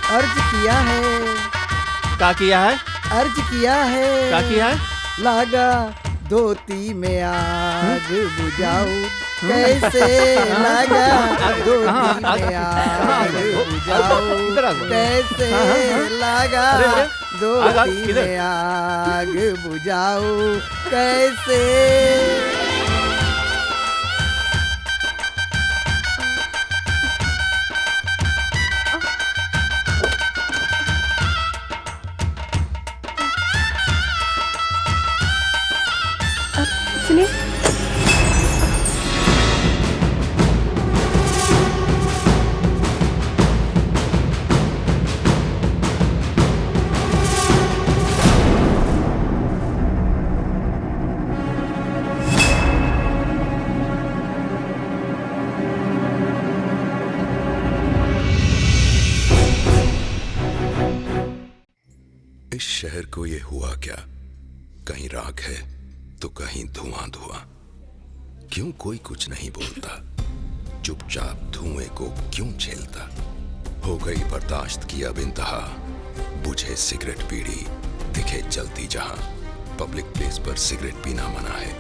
S12: अर्ज किया है।
S14: का किया है?
S12: अर्ज किया है।
S14: का किया है?
S12: लागा धोती में आग बुझाऊं कैसे, लागा धोती में आग बुझाऊं कैसे, लागा धोती में आग बुझाऊं कैसे।
S1: सुनिए,
S18: इस शहर को ये हुआ क्या? कहीं राख है तो कहीं धुआं धुआं। क्यों कोई कुछ नहीं बोलता? चुपचाप धुएं को क्यों झेलता? हो गई बर्दाश्त की अब इंतहा। बुझे सिगरेट बीड़ी दिखे जलती जहां। पब्लिक प्लेस पर सिगरेट पीना मना है।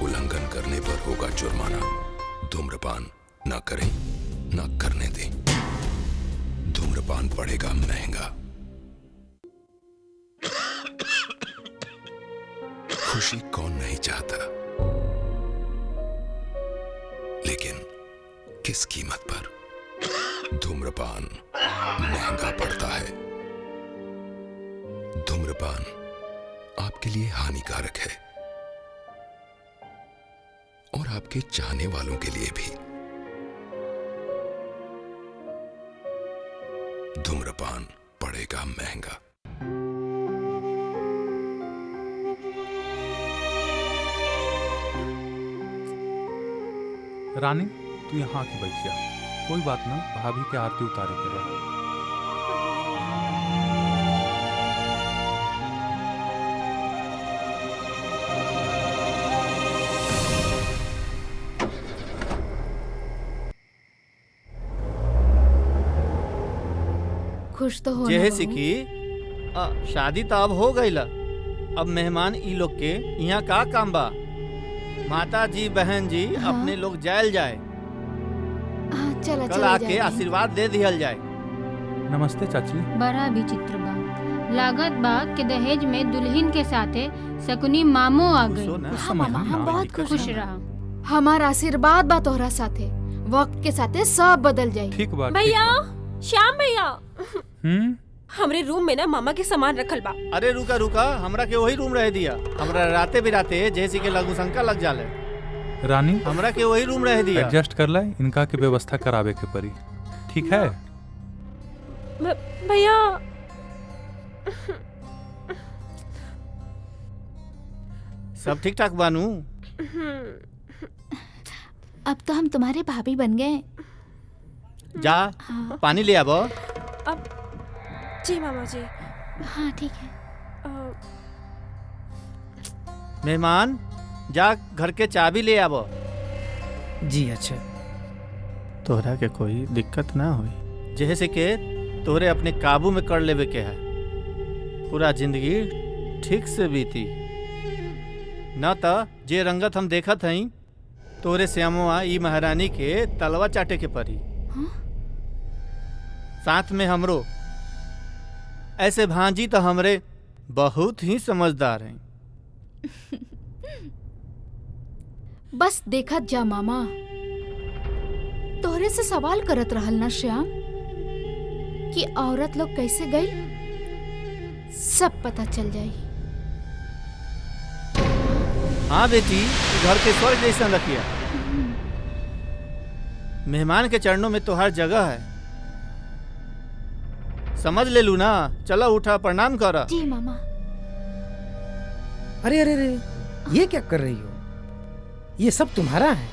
S18: उल्लंघन करने पर होगा जुर्माना। धूम्रपान ना करें ना करने दें। धूम्रपान पड़ेगा महंगा। खुशी कौन नहीं चाहता, लेकिन किस कीमत पर? धूम्रपान महंगा पड़ता है। धूम्रपान आपके लिए हानिकारक है और आपके चाहने वालों के लिए भी। धूम्रपान पड़ेगा महंगा।
S2: रानी तू यहाँ आके बैठ जा। कोई बात ना, भाभी के आरती उतारे के बाद।
S8: खुश तो हो
S14: जैसे कि शादी तो अब हो गई ला। अब मेहमान ई लोग के यहाँ का काम बा? माता जी बहन जी अपने लोग जायल जाए।
S8: चला
S14: कल आके आशीर्वाद दे दिहल जाए।
S2: नमस्ते चाची।
S19: बड़ा विचित्र बा। लागत बा के दहेज में दुल्हन के साथे शकुनी मामो आ गई।
S8: बहुत
S19: खुश रहा।
S8: हमारा आशीर्वाद बा तोहरा साथे। वक्त के साथे सब बदल जाए।
S2: ठीक बा।
S1: भैया, श्याम भैया, हमरे रूम में ना मामा के सामान रखल बा।
S14: अरे रुका रुका, हमरा के वही रूम रह दिया। हमरा राते बिराते जैसे के लघु शंका लग जाले।
S2: रानी
S14: हमरा के वही रूम रह दिया।
S2: एडजस्ट कर लाए, इनका के व्यवस्था करावे के पड़ी। ठीक है
S1: भैया।
S14: सब ठीक ठाक बानू?
S8: अब तो हम तुम्हारे भाभी बन गए।
S14: जा पानी ले आबो।
S1: अब जी मामा जी।
S8: हाँ ठीक है।
S14: मेहमान जा घर के चाबी ले आबो।
S3: जी अच्छा।
S14: तोहरा के कोई दिक्कत ना हुई। जैसे के तोरे अपने काबू में कर लेवे के है। पूरा जिंदगी ठीक से बीती न त जे रंगत हम देखत हई तोरे श्यामुआ ई महारानी के तलवा चाटे के परी। साथ में हमरो ऐसे भांजी तो हमरे बहुत ही समझदार हैं।
S8: बस देखत जा मामा, तोहरे से सवाल करत रहल ना श्याम कि औरत लोग कैसे गई, सब पता चल जाई।
S14: हाँ बेटी, घर के स्वर्ग जैसा रखिया। मेहमान के चरणों में तो हर जगह है, समझ ले लू ना। चलो उठा, प्रणाम करा।
S8: जी मामा।
S3: अरे अरे अरे, ये क्या कर रही हो? ये सब तुम्हारा है?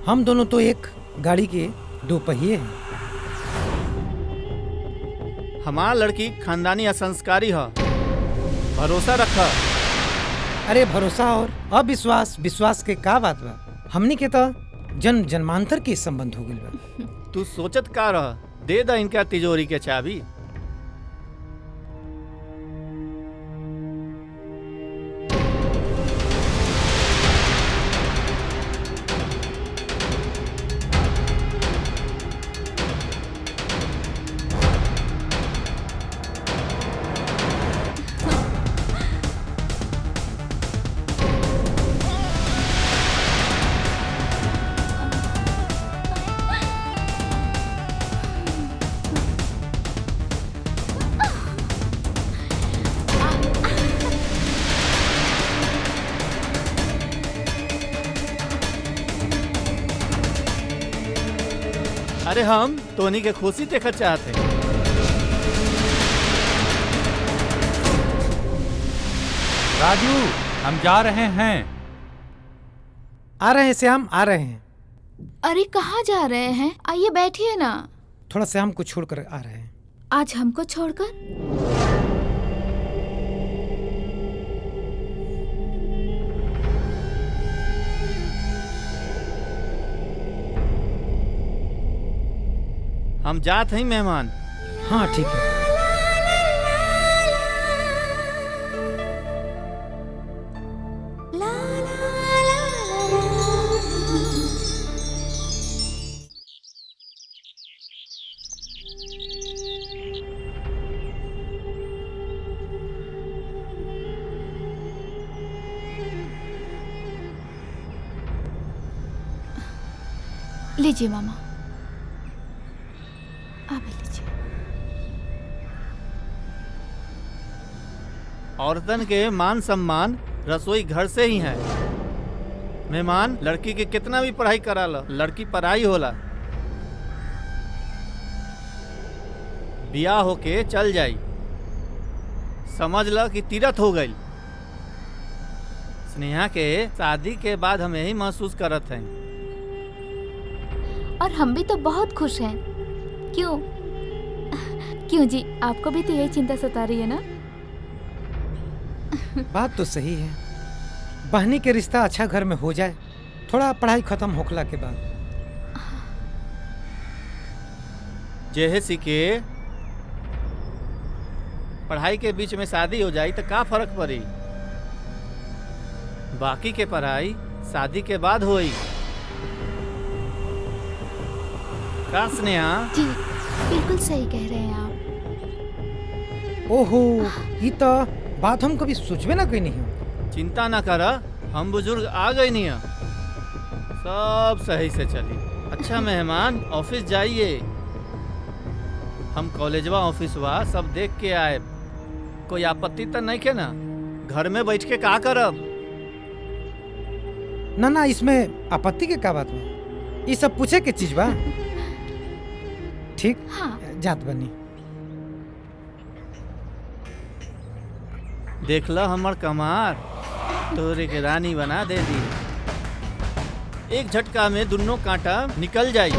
S3: हम दोनों तो एक गाड़ी के दो पहिए हैं।
S14: हमार लड़की खानदानी असंस्कारी है, भरोसा रखा।
S3: अरे भरोसा और अविश्वास विश्वास के का बात बा? हमनी के तो जन्म जन्मांतर के संबंध हो गइल बा।
S14: तू सोचत का रह, दे दा इनका तिजोरी के चाबी। अरे हम टोनी के खुशी देखना चाहते हैं।
S2: राजू, हम जा रहे हैं।
S3: आ रहे हैं श्याम, आ रहे हैं।
S8: अरे कहाँ जा रहे हैं? आइए बैठिए ना।
S3: थोड़ा श्याम को छोड़कर आ रहे हैं।
S8: आज हमको छोड़कर?
S14: हम जात हैं मेहमान।
S3: हाँ ठीक है।
S8: लीजिए मामा, आप लीजिए।
S14: औरतन के मान सम्मान रसोई घर से ही है। मेहमान, लड़की के कितना भी पढ़ाई करा लो, लड़की पढ़ाई होला। बियाह होके चल जाई, समझ ल कि तीरथ हो गई। स्नेहा के शादी के बाद हम यही महसूस करत हैं।
S8: और हम भी तो बहुत खुश हैं। क्यों क्यों जी, आपको भी तो यही चिंता सता रही है ना?
S3: बात तो सही है। बहनी के रिश्ता अच्छा घर में हो जाए, थोड़ा पढ़ाई खत्म होखला के बाद।
S14: जेहेसी के पढ़ाई के बीच में शादी हो जाई तो का फर्क पड़ी? बाकी के पढ़ाई शादी के बाद होई। का स्नेहा?
S8: जी बिल्कुल सही कह रहे हैं आप।
S3: ओहो, ये तो बात हम कभी सोचबे ना कहीं नहीं।
S14: चिंता ना करा, हम बुजुर्ग आ गए नहीं हैं। सब सही से चली। अच्छा मेहमान, ऑफिस जाइए। हम कॉलेजवा ऑफिसवा सब देख के आए। कोई आपत्ति तो नहीं के ना? घर में बैठ के का करब?
S3: ना ना, इसमें आपत्ति के का बात बा? ये सब पूछे के चीज बा। ठीक,
S8: हाँ।
S3: जात बनी।
S14: देखला हमर कमार, तोरे के रानी बना दे दी। एक झटका में दोनों कांटा निकल जाई।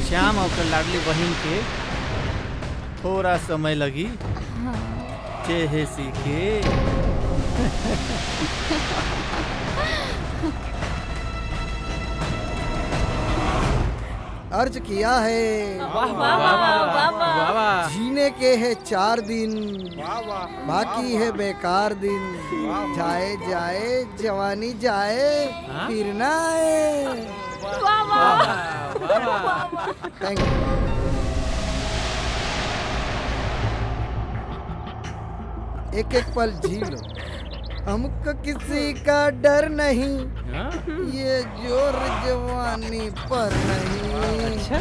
S14: श्याम और लाडली बहन के थोड़ा समय लगी। जेहेसी के
S20: अर्ज किया है।
S4: वाह, वाह, वाह, वाह, वाह।
S20: जीने के है 4 दिन, बाकी है बेकार दिन। जाए जाए जवानी जाए, फिर ना आए। Thank you. एक एक पल जी लो, हमको किसी का डर नहीं, ये जोर जवानी पर नहीं।
S4: अच्छा?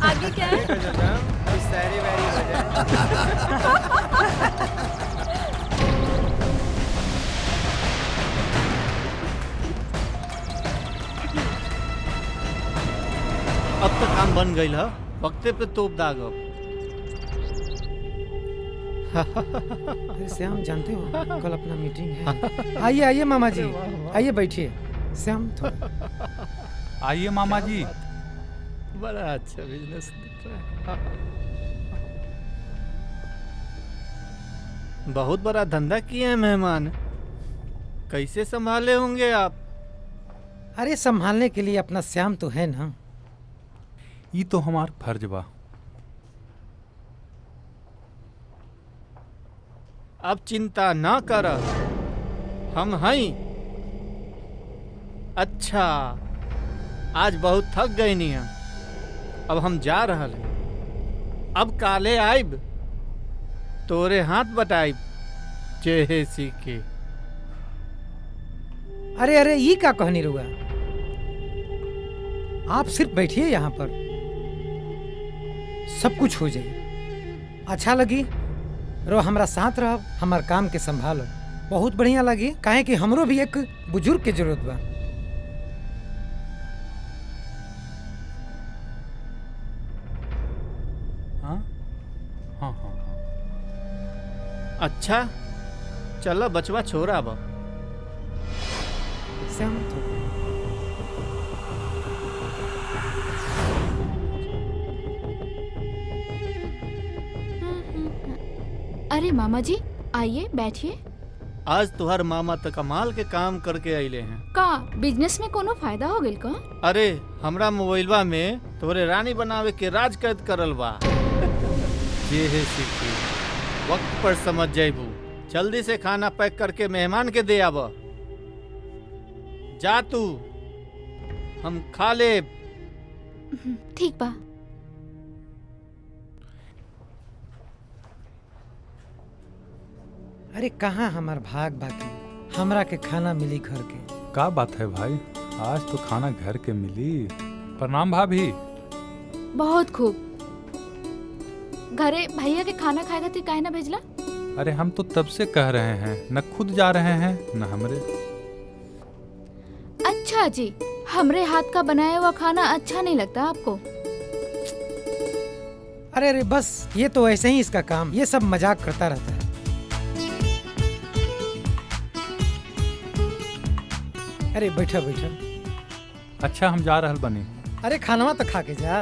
S1: आगे क्या है?
S14: अब तो काम बन गई है, वक्ते पे तोप दागब।
S3: अरे श्याम जानते हो कल अपना मीटिंग है। आइए आइए मामा जी, आइए बैठिए। श्याम थोड़ा
S2: आइए मामा जी।
S14: बड़ा अच्छा बिजनेस दिख रहा है। बहुत बड़ा धंधा किए हैं मेहमान, कैसे संभाले होंगे आप?
S3: अरे संभालने के लिए अपना श्याम तो है ना।
S2: ये तो हमार फर्ज बा।
S14: अब चिंता ना कर, हम हैं। अच्छा, आज बहुत थक गई नहीं हम, अब हम जा रहा हैं। अब काले आइब, तोरे हाथ बटाइब जे सीखे।
S3: अरे अरे ये क्या कहनी रुआ, आप सिर्फ बैठिए यहाँ पर, सब कुछ हो जाए। अच्छा लगी रो हमरा साथ रह, हमार काम के संभालो। बहुत बढ़िया लगी, काहे कि हमरो भी एक बुजुर्ग के जरूरत बा।
S2: हाँ हाँ हाँ।
S14: अच्छा चलो बचवा छोरा अब।
S3: श्याम
S8: अरे मामा जी आइए बैठिए।
S14: आज तुहार मामा तो कमाल के काम करके आइले हैं।
S8: का बिजनेस में कोनो फायदा हो गइल का?
S14: अरे हमरा मोबाइलवा में तोरे रानी बनावे के राज कैद करल बा। जे है सीखी, वक्त पर समझ जाइबू। जल्दी से खाना पैक करके मेहमान के दे आब। जा तू, हम खा ले।
S8: ठीक बा।
S3: अरे कहाँ हमार भाग बाकी, हमरा के खाना मिली घर के।
S2: का बात है भाई, आज तो खाना घर के मिली। प्रणाम भाभी।
S8: बहुत खूब। घरे भैया के खाना खाएगा थी, काहे ना भेजला?
S2: अरे हम तो तब से कह रहे हैं, न खुद जा रहे हैं न हमरे।
S8: अच्छा जी, हमरे हाथ का बनाया हुआ खाना अच्छा नहीं लगता आपको?
S3: अरे अरे बस, ये तो ऐसे ही इसका काम, ये सब मजाक करता रहता है। अरे बैठा बैठा।
S2: अच्छा हम जा रहल बनी।
S3: अरे खानवा तो खा के जा।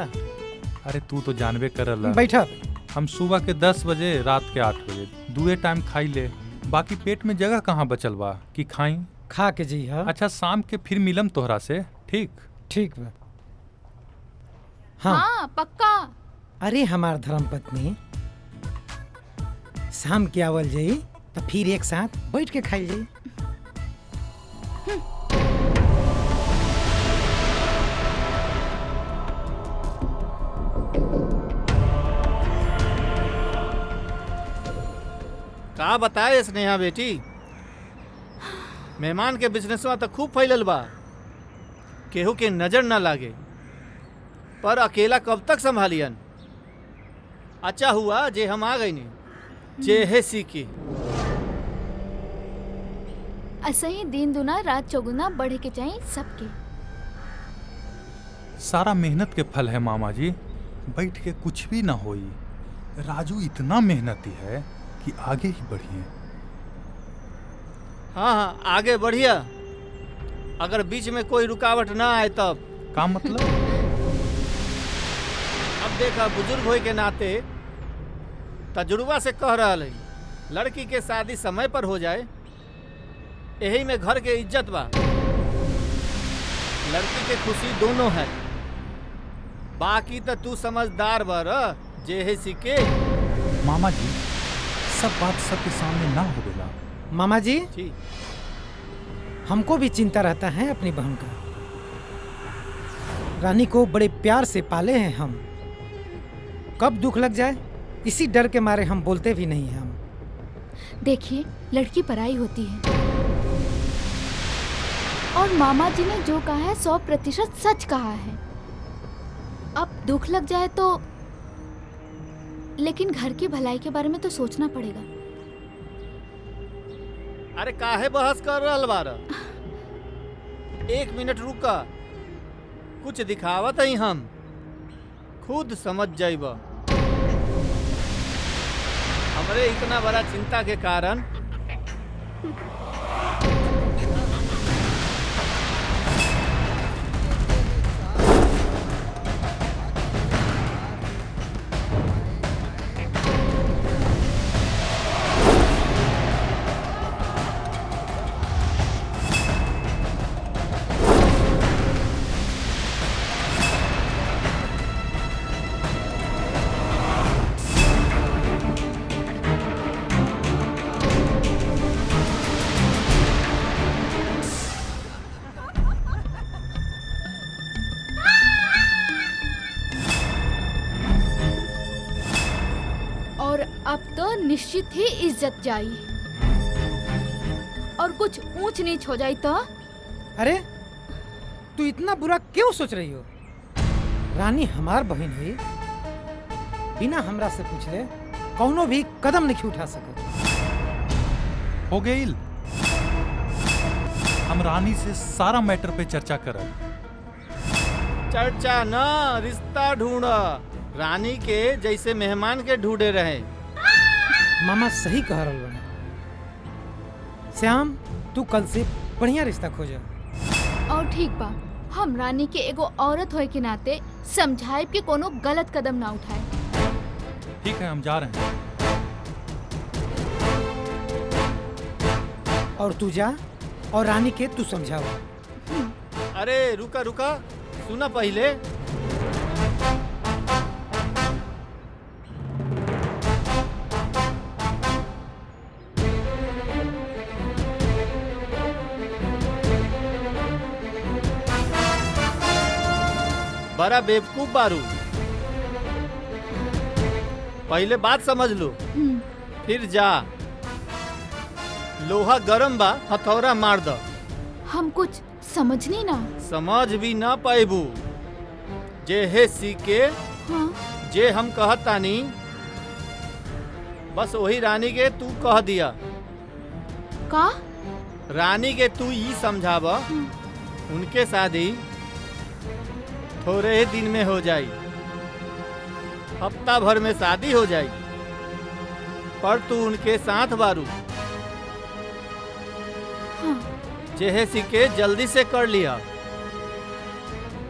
S2: अरे तू तो जानबे करल।
S3: बैठा।
S2: हम सुबह के 10 बजे, रात के 8 बजे, दुए टाइम खाई ले। बाकी पेट में जगह कहाँ बचल बा कि खाई?
S3: खा के जी। हाँ
S2: अच्छा शाम के फिर मिलम तोहरा से। ठीक
S3: ठीक बा।
S8: हाँ पक्का।
S3: अरे हमार धर्म पत्नी, शाम के आवल जाई तो फिर एक साथ बैठ के खाई जाई।
S14: का बताए स्नेहा बेटी, मेहमान के बिजनेसवा तो खूब फैलल बा, केहू के नजर न लागे, पर अकेला कब तक संभालियन। अच्छा हुआ जे हम आ गई नहीं, जे है सीखी।
S8: ऐसे ही दिन दुना रात चौगुना बढ़े के चाहिए सबके।
S2: सारा मेहनत के फल है मामा जी, बैठ के कुछ भी ना होई। राजू इतना मेहनती है कि आगे ही बढ़िए।
S14: हाँ हाँ आगे बढ़िया, अगर बीच में कोई रुकावट ना आए तब।
S2: का मतलब?
S14: अब देखा बुजुर्ग होए के नाते तजुर्बा से कह रहा है, लड़की के शादी समय पर हो जाए यही में घर के इज्जत बा। लड़की के खुशी दोनों है, बाकी तो तू समझदार बार जे है सिके।
S2: मामा जी सब बात सबके सामने ना हो गया।
S3: मामा जी हमको भी चिंता रहता है अपनी बहन का। रानी को बड़े प्यार से पाले हैं हम, कब दुख लग जाए इसी डर के मारे हम बोलते भी नहीं हैं। हम
S8: देखिए लड़की पराई होती है और मामा जी ने जो कहा है 100% सच कहा है। अब दुख लग जाए तो, लेकिन घर की भलाई के बारे में तो सोचना पड़ेगा।
S14: अरे काहे बहस कर रहल बार? 1 मिनट रुका, कुछ दिखावत है, हम खुद समझ जाइब। हमरे इतना बड़ा चिंता के कारण
S8: अब तो निश्चित ही इज्जत जाई और कुछ ऊंच नीच हो जाई तो।
S3: अरे तू इतना बुरा क्यों सोच रही हो? रानी हमार बहन है, बिना हमरा से पूछले कौनो भी कदम नहीं उठा सके।
S2: हो गईल, हम रानी से सारा मैटर पे चर्चा करब।
S14: चर्चा ना, रिश्ता ढूंढ। रानी के जैसे मेहमान के ढूंढे रहे।
S3: मामा सही कह रहा है। श्याम तू कल से बढ़िया रिश्ता खोजा।
S8: और ठीक बा, हम रानी के एगो औरत होए के नाते समझाए कि कोनो गलत कदम ना उठाए।
S2: ठीक है, हम जा रहे हैं।
S3: और तू जा और रानी के तू समझाओ।
S14: अरे रुका रुका, सुना पहले। बड़ा बेवकूफ बारू, पहले बात समझ लो फिर जा। लोहा गरम बा, हथौड़ा मार दो।
S8: हम कुछ समझनी ना।
S14: समझ भी ना पाएबू। जे है सीके
S8: हाँ?
S14: जे हम कहतानी बस वही रानी के तू कह दिया।
S8: का?
S14: रानी के तू ये समझाब उनके शादी थोड़े ही दिन में हो जाई, हफ्ता भर में शादी हो जाई, पर तू उनके साथ बारू।
S8: हाँ।
S14: जेहे सीखे जल्दी से कर लिया,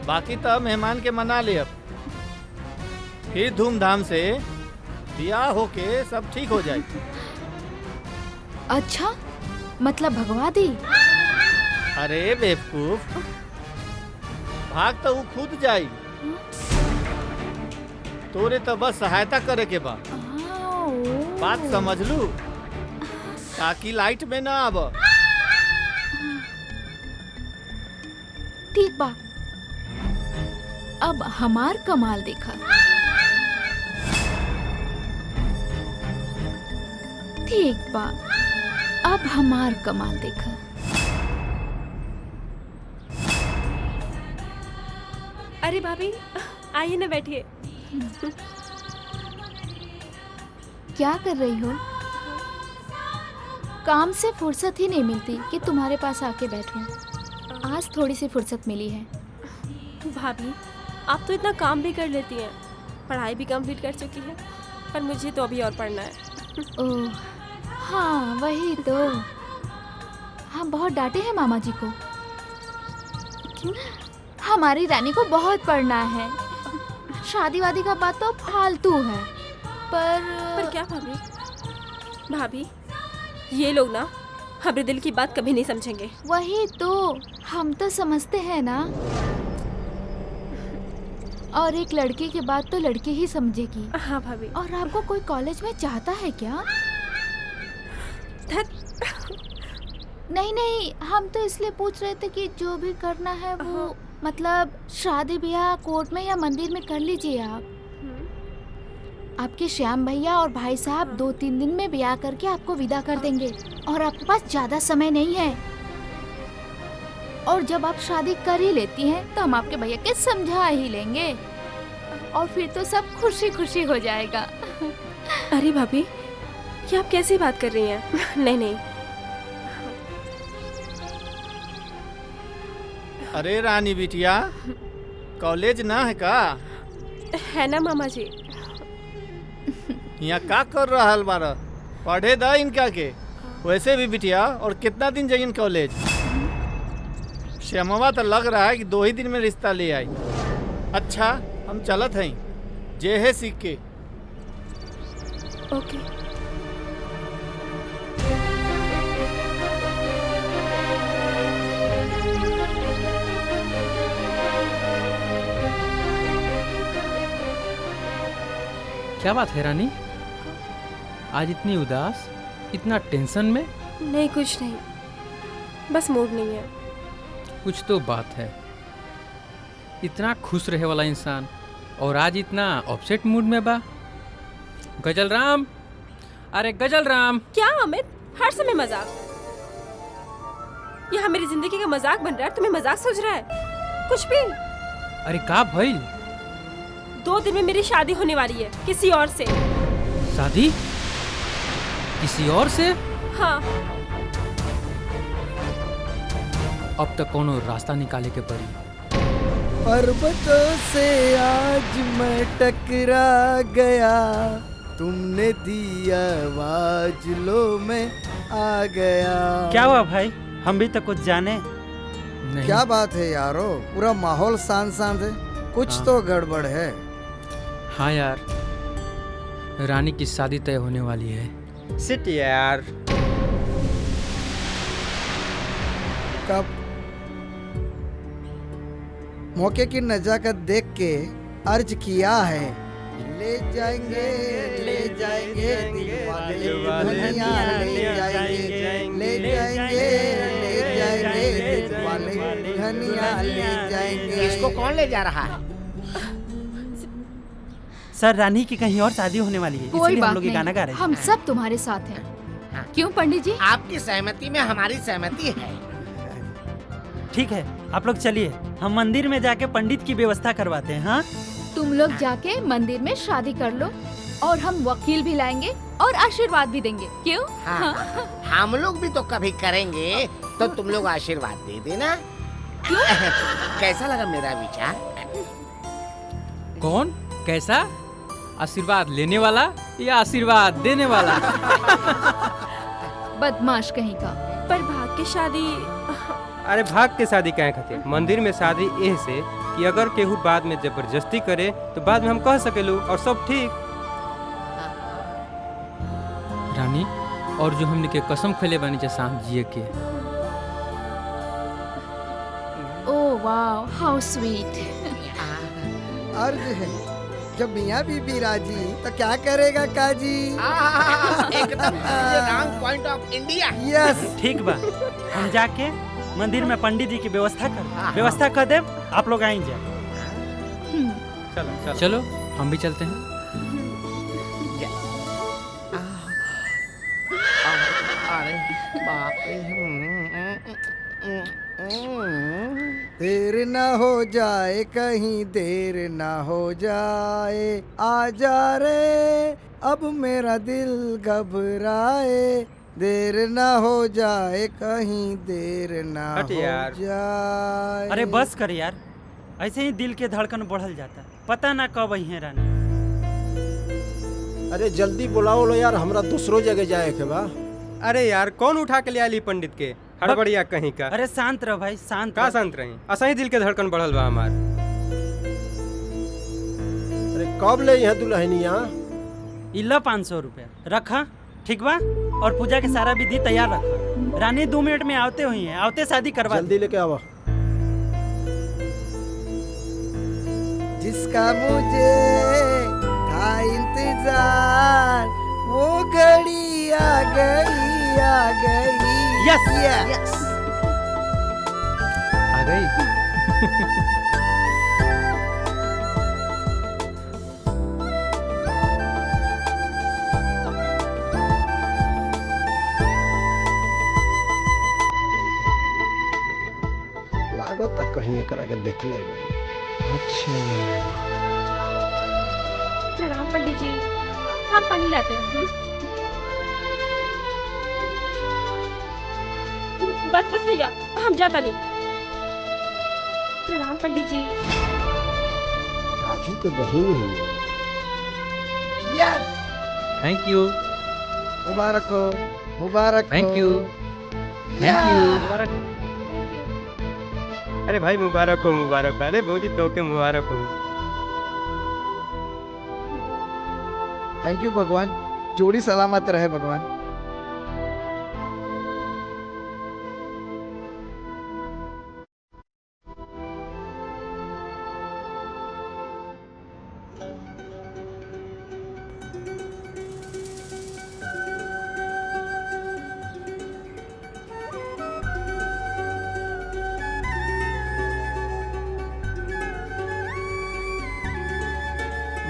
S14: बाकी तो मेहमान के मना ले। अब फिर धूमधाम से ब्याह होके सब ठीक हो जाए।
S8: अच्छा, मतलब भगवा दी?
S14: अरे बेवकूफ, भाग तो वो खुद जाई, तोरे तो बस सहायता करे के बा। बात समझ लू, ताकि लाइट में ना आब।
S8: ठीक बा, अब हमार कमाल देखा। ठीक बा, अब हमार कमाल देखा।
S1: अरे भाभी आइए ना, बैठिए।
S8: क्या कर रही हो? काम से फुर्सत ही नहीं मिलती कि तुम्हारे पास आके बैठूं। आज थोड़ी सी फुर्सत मिली है।
S1: भाभी आप तो इतना काम भी कर लेती हैं, पढ़ाई भी कंप्लीट कर चुकी है, पर मुझे तो अभी और पढ़ना है।
S8: ओह हाँ, वही तो। हम बहुत डांटे हैं मामा जी को।
S1: क्यों?
S8: हमारी रानी को बहुत पढ़ना है। शादी वादी का बात तो फालतू है, पर
S1: क्या भाभी? भाभी ये लोग ना हमारे दिल की बात कभी नहीं समझेंगे।
S8: वही तो, हम तो समझते हैं ना। और एक लड़की की बात तो लड़की ही समझेगी।
S1: हाँ भाभी।
S8: और आपको कोई कॉलेज में चाहता है क्या? नहीं नहीं, हम तो इसलिए पूछ रहे थे कि जो भी करना है वो मतलब शादी ब्याह कोर्ट में या मंदिर में कर लीजिए आप। आपके श्याम भैया और भाई साहब 2-3 दिन में ब्याह करके आपको विदा कर देंगे और आपके पास ज्यादा समय नहीं है। और जब आप शादी कर ही लेती हैं तो हम आपके भैया के समझा ही लेंगे और फिर तो सब खुशी खुशी हो जाएगा।
S1: अरे भाभी, ये आप कैसी बात कर रही हैं? नहीं नहीं।
S14: अरे रानी बिटिया, कॉलेज ना है का?
S1: है ना मामा जी।
S14: यहाँ का कर रहा बारा? पढ़े दा इनका के। वैसे भी बिटिया, और कितना दिन जाइन कॉलेज? श्यामवा तो लग रहा है कि 2 ही दिन में रिश्ता ले आई। अच्छा, हम चलत हैं, जे है सीख के।
S1: ओके।
S4: क्या बात है रानी, आज इतनी उदास, इतना टेंशन में?
S1: नहीं कुछ नहीं, बस मूड नहीं है।
S4: कुछ तो बात है। इतना खुश रहे वाला इंसान और आज इतना अपसेट मूड में बा। गजल राम, अरे गजल राम।
S1: क्या अमित, हर समय मजाक? यहाँ मेरी जिंदगी का मजाक बन रहा है, तुम्हें मजाक सोच रहा है? कुछ भी।
S4: अरे का भइल?
S1: 2 दिन में मेरी शादी होने वाली है किसी और से।
S4: शादी? किसी और से?
S1: हाँ।
S4: अब तक कोनो रास्ता निकाले के पड़ी।
S20: पर्वतों से आज मैं टकरा गया, तुमने दी आवाज, लो मैं आ गया।
S7: क्या हुआ भाई, हम भी तो कुछ जाने
S4: नहीं।
S20: क्या बात है यारो, पूरा माहौल शांत शांत है, कुछ तो गड़बड़ है।
S4: हाँ यार, रानी की शादी तय होने वाली है।
S6: सिट यार।
S20: कब? मौके की नजाकत देख के अर्ज किया है, ले जाएंगे दिल वाले दुनिया, ले जाएंगे दिल वाले दुनिया, ले जाएंगे।
S5: इसको कौन ले जा रहा है?
S7: सर, रानी की कहीं और शादी होने वाली है,
S8: कोई
S7: इसलिए हम
S8: बात
S7: लोग ये गाना गा रहे
S8: नहीं,
S7: हैं।
S8: हम सब तुम्हारे साथ हैं। क्यों पंडित जी?
S5: आपकी सहमति में हमारी सहमति है।
S7: ठीक है, आप लोग चलिए, हम मंदिर में जाके पंडित की व्यवस्था करवाते हैं। हाँ,
S8: तुम लोग जाके मंदिर में शादी कर लो और हम वकील भी लाएंगे और आशीर्वाद भी देंगे। क्यों?
S5: हाँ। हम लोग भी तो कभी करेंगे, तो तुम लोग आशीर्वाद दे देना। कैसा लगा मेरा विचार?
S4: कौन कैसा? आशीर्वाद लेने वाला या आशीर्वाद देने वाला?
S8: बदमाश कहीं का।
S1: पर भाग की शादी।
S6: अरे भाग के शादी कहाँ खातिर? मंदिर में शादी एह से कि अगर केहू बाद में जबरदस्ती करे तो बाद में हम कह सकेलू और सब ठीक।
S4: रानी, और जो हमने के कसम खेले बानी जा साथ जिए के।
S8: Oh wow, how sweet.
S20: अर्ज है, जब मियाँ बीबी राजी तो क्या करेगा काजी?
S5: एकदम पॉइंट ऑफ इंडिया।
S20: यस,
S7: ठीक बा, हम जाके मंदिर में पंडित जी की व्यवस्था कर दे। आप लोग आएंगे।
S6: चलो
S4: चलो, हम भी चलते हैं।
S5: अरे बाप
S20: देर ना हो जाए, कहीं देर ना हो जाए, आजा रे अब मेरा दिल घबराए, देर ना हो जाए, कहीं देर ना हो जाए।
S7: अरे बस कर यार, ऐसे ही दिल के धड़कन बढ़ल जाता, पता ना कब आई है रानी।
S11: अरे जल्दी बुलाओ लो यार, हमरा दूसरो जगह जाए के बा।
S6: अरे यार, कौन उठा के ले आली पंडित के? हड़बड़िया कहीं का।
S7: अरे शांत रहो भाई, शांत
S6: का शांत रही? असही दिल के धड़कन बढ़ल बा हमार।
S11: अरे कब ले यहाँ दुल्हनिया?
S7: इला 500 रुपया रखा, ठीक बा? और पूजा के सारा विधि तैयार रखा। रानी 2 मिनट में आवते हुई हैं, आवते शादी करवा
S11: जल्दी लेके आवा।
S20: जिसका मुझे था इंतजार वो घड़ी आ गई आ गई।
S7: यस
S20: यस
S4: आ गई।
S11: लागत तक कहीं एकरा के देख ले। अच्छा
S1: प्रणाम पंडित जी, हम पानी लाते हैं। बस बस भैया, हम जाता नहीं। प्रणाम पंडित जी।
S11: राजू तो बहन ही है।
S20: Yes
S4: thank you.
S20: मुबारक हो मुबारक हो।
S4: Thank you. Thank you. मुबारक।
S6: अरे भाई मुबारक हो मुबारक हो। अरे भौजी तो के मुबारक हो।
S20: थैंक यू भगवान, जोड़ी सलामत रहे भगवान।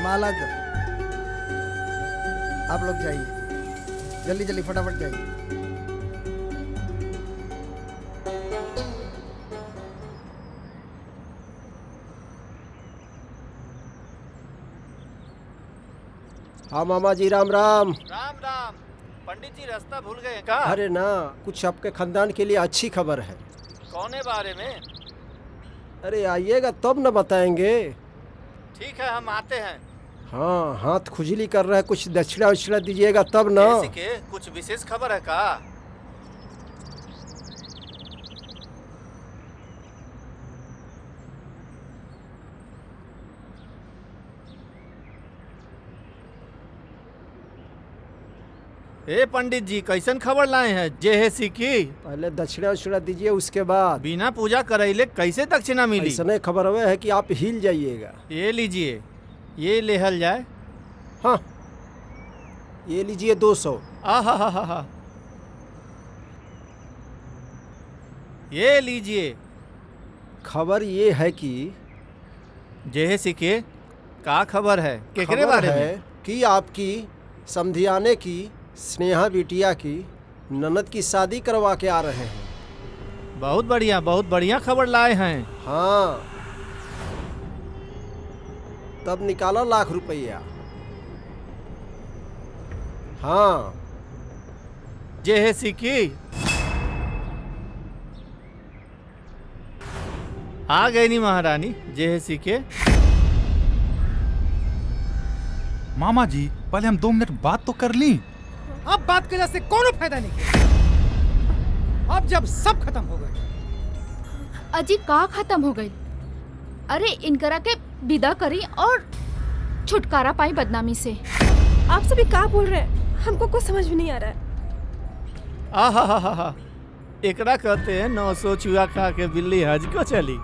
S20: माला दो, आप लोग जाइए, जल्दी जल्दी फटाफट जाइए।
S11: हाँ मामा जी राम राम।
S14: राम राम। पंडित जी रास्ता भूल गए का?
S11: अरे ना, कुछ आपके खानदान के लिए अच्छी खबर है।
S14: कौने बारे में?
S11: अरे आइएगा तब न बताएंगे।
S14: ठीक है हम आते हैं।
S11: हाँ हाथ खुजली कर रहा है, कुछ दक्षिणा उछिणा दीजिएगा तब ना।
S14: ऐसे के कुछ विशेष खबर है का? ए पंडित जी कैसन खबर लाए हैं? जे है सिकी।
S11: पहले दक्षिणा उछिणा दीजिए, उसके बाद।
S14: बिना पूजा करैले कैसे दक्षिणा मिली?
S11: ऐसा खबर हुआ है कि आप हिल जाइएगा।
S14: ये लीजिए, ये लेहल जाए।
S11: हाँ ये लीजिए 200।
S14: आहा, ये लीजिए।
S11: खबर ये है कि
S14: जे है सिके का खबर है? केकरे बारे
S11: है
S14: में?
S11: कि आपकी समधियाने की स्नेहा बिटिया की ननद की शादी करवा के आ रहे हैं।
S14: बहुत बढ़िया खबर लाए हैं।
S11: हाँ तब निकाला लाख रुपया। हाँ
S14: जे है सिकी आ गई नी महारानी। जे है सिके।
S2: मामा जी पहले हम 2 मिनट बात तो कर ली।
S3: अब बात करने से कोनो फायदा नहीं। अब जब सब खत्म हो गए।
S8: अजी का खत्म हो गई? अरे इनकरा के विदा करी और छुटकारा पाई बदनामी से।
S1: आप सभी क्या बोल रहे हैं? हमको कुछ समझ में नहीं आ रहा है।
S14: आहा, एकरा कहते हैं 900 चूहा खा के बिल्ली हज को चली।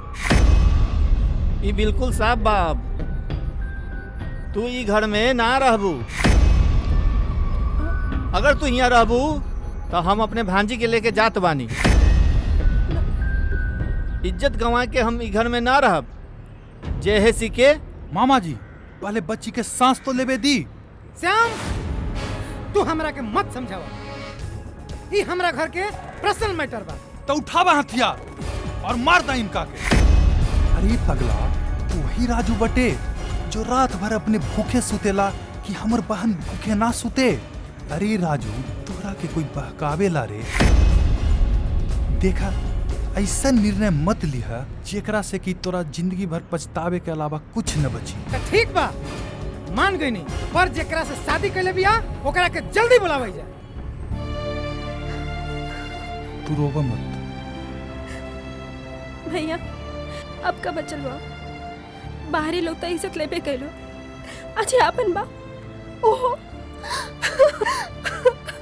S14: ये बिल्कुल साफ बाप। तू ई घर में ना रहबू। अगर तू यहाँ रहबू तो हम अपने भांजी के लेके जात बानी। इज्जत गंवा के हम ई घर में ना रहब। जे है सिके।
S2: मामा जी पहले बच्ची के सांस तो लेवे दी।
S3: श्याम तू हमरा के मत समझावा। ये हमरा घर के पर्सनल मैटर बा।
S2: तो उठावा हथियार और मार दा इनका के। अरे पगला तू वही राजू बटे जो रात भर अपने भूखे सुतेला कि हमर बहन भूखे ना सुते। अरे राजू तोरा के कोई बहकावे ला रे। देखा ऐसा निर्णय मत लिहा जेकरा से कि तोरा जिंदगी भर पछतावे के अलावा कुछ न बची।
S3: ठीक बा मान गई नहीं, पर जेकरा से शादी कैले बिया ओकरा के जल्दी बुलावे जा।
S2: तू रोवा मत।
S1: भैया अब का बचल बा? बाहरी लोग तो इज्जत लेबे कैलो। अच्छा आपन बा ओहो।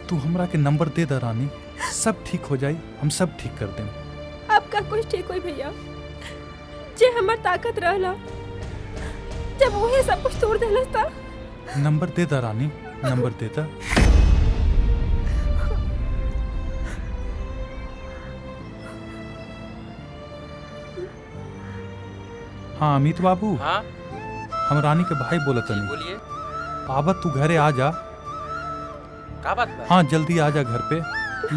S2: तू तू हमरा के नंबर दे दा रानी, सब ठीक हो जाई, हम सब ठीक कर दें।
S1: आपका कुछ ठीक होई भैया, जे हमार ताकत रहला जब वही सब कुछ तोड़ देलस था।
S2: नंबर दे दा रानी, नंबर दे दा। हाँ अमित बाबू।
S4: हाँ
S2: हम रानी के भाई बोलत हनी।
S4: बोलिए।
S2: आबत तू घरे आ जा।
S4: का बात बा?
S2: हाँ जल्दी आ जा घर पे,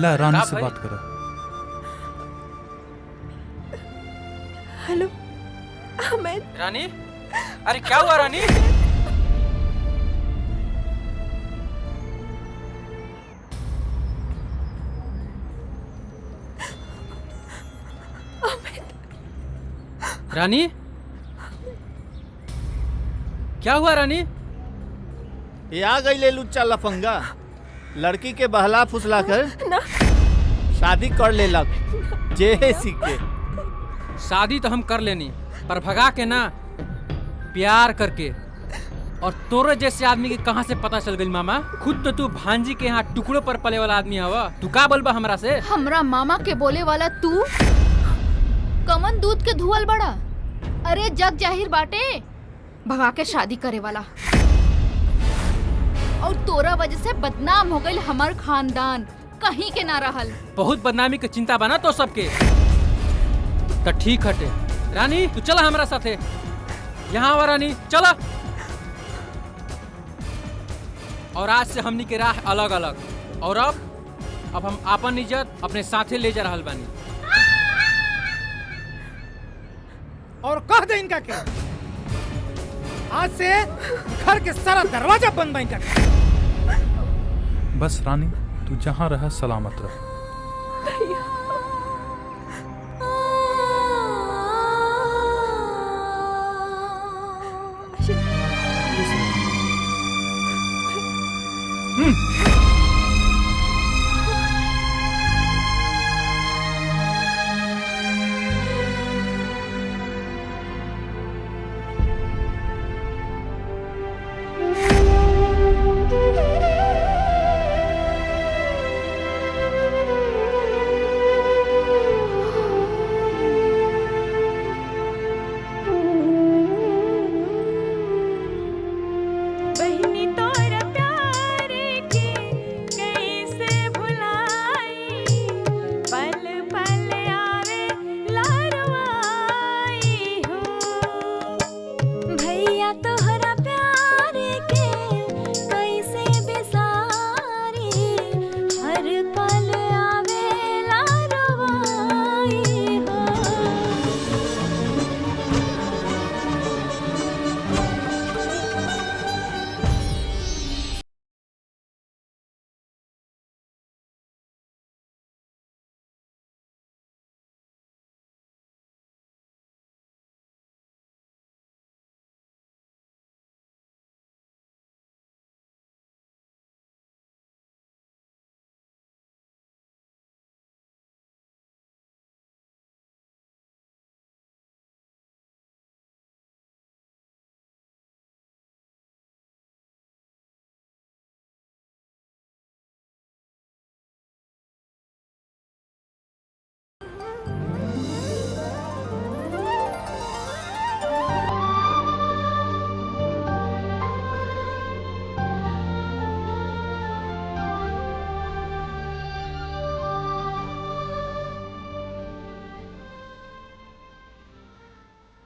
S2: ला रानी से
S4: भाई?
S2: बात करा।
S1: हेलो अमित।
S4: रानी, अरे क्या हुआ रानी? रानी, क्या हुआ रानी?
S14: ये आ गई ले लुच्चा लफंगा, लड़की के बहला फुसला कर शादी कर ले लग जे सीखे।
S4: शादी तो हम कर लेनी, पर भगा के ना, प्यार करके। और तोरे जैसे आदमी के कहाँ से पता चल गई मामा? खुद तो तू भांजी के यहाँ टुकड़ों पर पले वाला आदमी हवा। तू का बोलबा हमरा से?
S21: हमरा मामा के बोले वाला तू कमन दूध के धुअल बड़ा। अरे जग जाहिर बाटे भगा के शादी करे वाला। और तोरा वजह से बदनाम हो गई हमार खानदान, कहीं के ना रहल।
S4: बहुत बदनामी के चिंता बना तो सबके। तो ठीक हटे रानी, तू चला हमारा साथे। यहाँ आवा रानी, चला। और आज से हमनी के राह अलग अलग। और अब हम आपन इज्जत अपने साथे ले जा रहल बानी।
S3: और कह दे इनका के आज से घर के सारा दरवाजा बंद बा इनका के।
S2: बस रानी तू जहाँ रह सलामत रह।